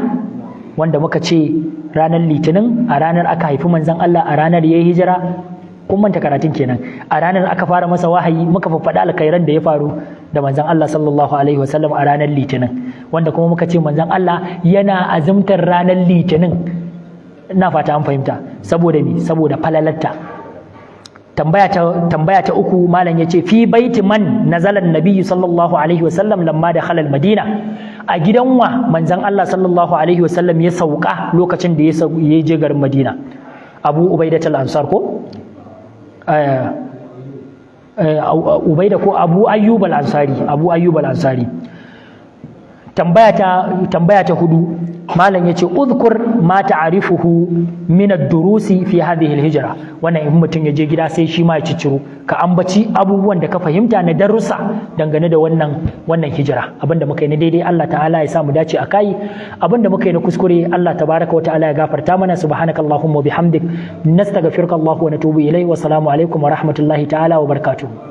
wanda muka ce ranar Litinin a ranar aka haifi manzon Allah, a ranar yayi hijira kun manta karatun kenan a ranar aka fara masa wahayi muka faɗa alkhairan da ya faru da manzon Allah sallallahu alaihi wasallam a ranar litinin wanda kuma muka ce manzon Allah yana azumtar ranar litinin ina fata an fahimta saboda me saboda falalarta tambaya ta uku malam yace fi baiti man nazala nabiyyu sallallahu alaihi wasallam lamma dakhala al-madina a gidan wa manzon Allah sallallahu alaihi wasallam ya sauka lokacin da ya je garin Madina Abu Ubaidah al-Ansar ko Ubaida ko Abu Ayyub al-Ansari tambaya ta hudu malam yace uzkur ma ta'rifuhu min ad-durusi fi hadhihi al-hijra wannan in mutum ya je gida sai shi ma ya cicciro ka ambaci abubuwan da ka fahimta na darussa dangane da wannan hijira abinda muka yi na daidai Allah ta'ala ya sa mu dace akai abinda muka yi na kuskure Allah tabaraka wa ta'ala ya gafarta mana subhanakallahumma wa bihamdik nastaghfiruka Allahu wa natubu ilayhi wa assalamu alaikum wa rahmatullahi ta'ala wa barakatuh